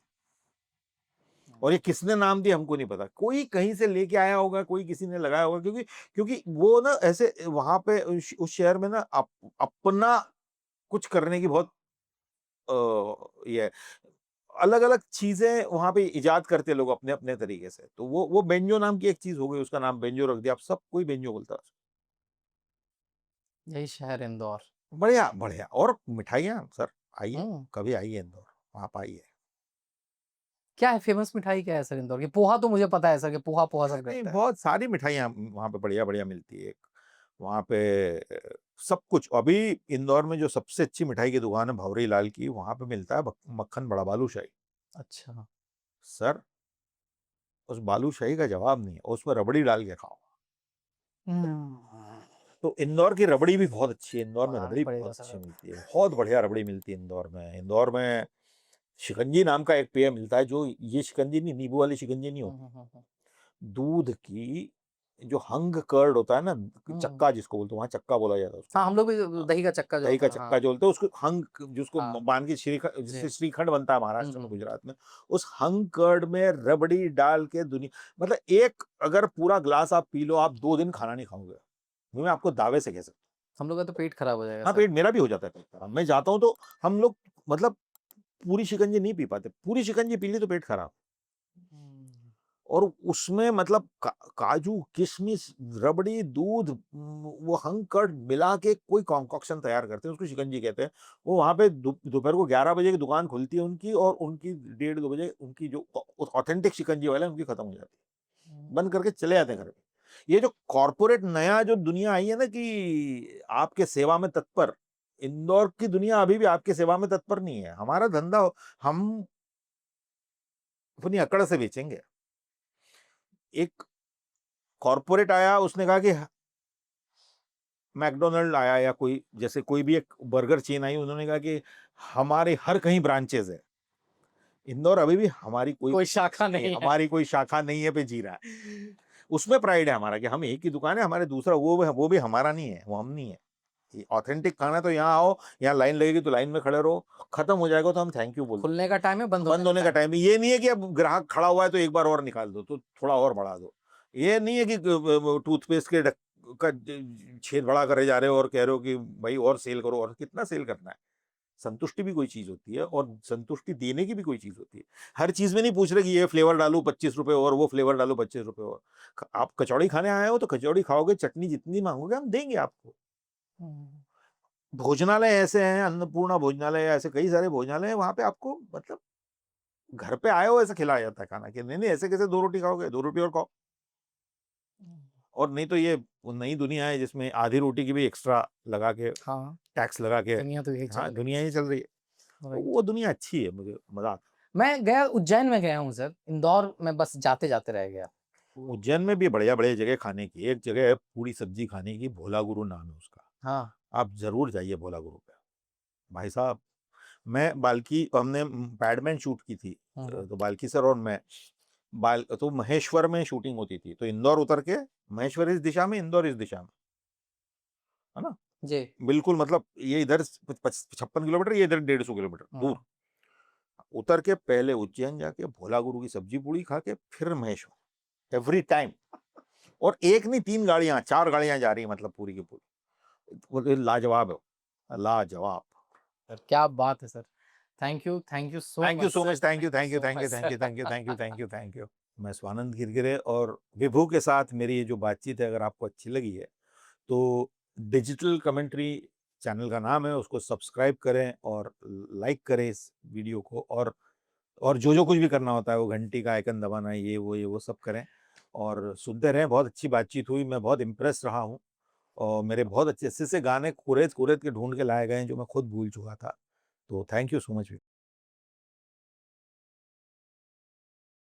और ये किसने नाम दिया हमको नहीं पता, कोई कहीं से लेके आया होगा, कोई किसी ने लगाया होगा, क्योंकि क्योंकि वो ना ऐसे वहां पे उस शहर में ना अपना कुछ करने की बहुत ये अलग अलग चीजें वहां पे इजाद करते लोग अपने अपने तरीके से। तो वो बेंजो नाम की एक चीज हो गई, उसका नाम बेंजो रख दिया, अब सब कोई बेंजो बोलता है। यही शहर इंदौर। बढ़िया बढ़िया। और मिठाइयाँ सर, आइए, हम्म। कभी आइए इंदौर, आप आइए। क्या है फेमस मिठाई, क्या है सर इंदौर की? पोहा तो मुझे पता है सर, कि पोहा पोहा सब नहीं, रहता है। बहुत सारी मिठाइयाँ वहाँ पे बढ़िया बढ़िया मिलती है। वहाँ पे सब कुछ। अभी इंदौर में जो सबसे अच्छी मिठाई की दुकान है भंवरी लाल की, वहाँ पे मिलता है मक्खन बड़ा बालूशाही। अच्छा। सर, उस बालूशाही का जवाब नहीं है, उसमें रबड़ी डाल के खाओ। तो इंदौर की रबड़ी भी बहुत अच्छी है। इंदौर में बनाना रबड़ी पड़ेगा बहुत अच्छी सर। मिलती है, बहुत बढ़िया रबड़ी मिलती है इंदौर में। इंदौर में शिकंजी नाम का एक पेय मिलता है, जो ये शिकंजी नहीं, नींबू वाली शिकंजी नहीं होती, दूध की जो हंग कर्ड होता है ना, चक्का जिसको बोलते हैं, वहाँ चक्का बोला जाता है उसको। हाँ, हम लोग भी दही का चक्का जो दही का होता है, चक्का जो बोलते हैं उसको, हंग जिसको हाँ। बांध के जिससे श्रीखंड बनता है महाराष्ट्र में, हम्म। गुजरात में, उस हंग कर्ड में रबड़ी डाल के दुनिया, मतलब एक अगर पूरा ग्लास आप पी लो, आप 2 दिन खाना नहीं खाओगे। मैं आपको दावे से कह सकता हूँ। हम लोग का तो पेट खराब हो जाएगा हाँ, सर। पेट मेरा भी हो जाता है पेट खराब। मैं जाता हूँ तो हम लोग मतलब पूरी शिकंजी नहीं पी पाते, पूरी शिकंजी पी ली तो पेट खराब। और उसमें मतलब काजू, किशमिश, रबड़ी, दूध, वो हंग कर्ड मिला के कोई कॉन्कॉक्शन तैयार करते हैं, उसको शिकंजी कहते हैं। वो वहाँ पे दोपहर को 11 बजे की दुकान खुलती है उनकी, और उनकी 1:30-2 बजे उनकी जो ऑथेंटिक शिकंजी वाला है उनकी खत्म हो जाती है, बंद करके चले जाते हैं घर पे। ये जो कॉर्पोरेट नया जो दुनिया आई है ना, कि आपके सेवा में तत्पर, इंदौर की दुनिया अभी भी आपके सेवा में तत्पर नहीं है। हमारा धंधा हम अपनी अकड़ से बेचेंगे। एक कॉर्पोरेट आया, उसने कहा कि मैकडोनल्ड आया, या कोई जैसे कोई भी एक बर्गर चेन आई, उन्होंने कहा कि हमारे हर कहीं ब्रांचेस है। इंदौर अभी भी हमारी कोई शाखा नहीं है। हमारी कोई शाखा नहीं है पे जी रहा है। उसमें प्राइड है हमारा कि हम एक ही दुकान है, हमारे दूसरा वो भी हमारा नहीं है, वो हम नहीं है। ऑथेंटिक खाना है तो यहाँ आओ, यहाँ लाइन लगेगी तो लाइन में खड़े रहो, खत्म हो जाएगा तो हम थैंक यू बोलते हैं। खुलने का टाइम है, बंद बंद होने का टाइम है। ये नहीं है कि अब ग्राहक खड़ा हुआ है तो एक बार और निकाल दो, तो थोड़ा और बढ़ा दो। ये नहीं है कि टूथपेस्ट के का छेद बड़ा करे जा रहे हो और कह रहे हो कि भाई और सेल करो, और कितना सेल करना है। संतुष्टि भी कोई चीज होती है और संतुष्टि देने की भी कोई चीज होती है। हर चीज में नहीं पूछ रहे कि ये फ्लेवर डालू 25 रुपए और वो फ्लेवर डालू 25 रुपए और। आप कचौड़ी खाने आए हो तो कचौड़ी खाओगे, चटनी जितनी मांगोगे हम देंगे आपको। भोजनालय ऐसे हैं, अन्नपूर्णा भोजनालय, ऐसे कई सारे भोजनालय हैं, वहां पे आपको मतलब घर पे आए हो ऐसा खिलाया जाता है खाना, कि नहीं नहीं ऐसे कैसे 2 रोटी खाओगे, 2 रोटी और खाओ। और नहीं तो ये वो नई दुनिया है जिसमें आधी रोटी की भी एक्स्ट्रा लगा के, हाँ, टैक्स लगा के, दुनिया तो यही चल हाँ रही दुनिया ही चल रही है। तो Right. वो दुनिया अच्छी है, मुझे मजा आता मैं गया, उज्जैन में गया हूँ सर, इंदौर में बस जाते जाते रह गया। है। उज्जैन में भी बढ़िया बढ़िया जगह खाने की, एक जगह है पूरी सब्जी खाने की, भोला गुरु नाम है उसका, हाँ, आप जरूर जाइए भोला गुरु पे। भाई साहब, मैं बाल्की, हमने पैडमैन शूट की थी, तो बाल्की सर और मैं, तो महेश्वर में शूटिंग होती थी, तो इंदौर उतर के, महेश्वर इस दिशा में, इंदौर इस दिशा में, है ना, जी, बिल्कुल मतलब ये इधर 56 किलोमीटर, ये इधर 150 किलोमीटर दूर। उतर के पहले उज्जैन जाके भोला गुरु की सब्जी पूड़ी खा के फिर महेश्वर, एवरी टाइम। और एक नहीं 3 गाड़ियां 4 गाड़ियां जा रही है, मतलब पूरी की पूरी। वो लाजवाब है, लाजवाब। सर क्या बात है sir, thank you so thank you much so sir, much, thank you thank you so thank you much, thank you sir. Thank you thank you thank you thank you. मैं स्वानंद गिरगिरे और विभू के साथ मेरी ये जो बातचीत है, अगर आपको अच्छी लगी है तो डिजिटल कमेंट्री चैनल का नाम है, उसको सब्सक्राइब करें और लाइक करें इस वीडियो को, और जो कुछ भी करना होता है, वो घंटी का आइकन दबाना है, ये वो सब करें और सुनते रहें। बहुत अच्छी बातचीत हुई, मैं बहुत इम्प्रेस रहा हूँ, और मेरे बहुत अच्छे अच्छे से गाने कुरेद कुरेद के ढूंढ के लाए गए हैं जो मैं खुद भूल चुका था। तो थैंक यू सो मच।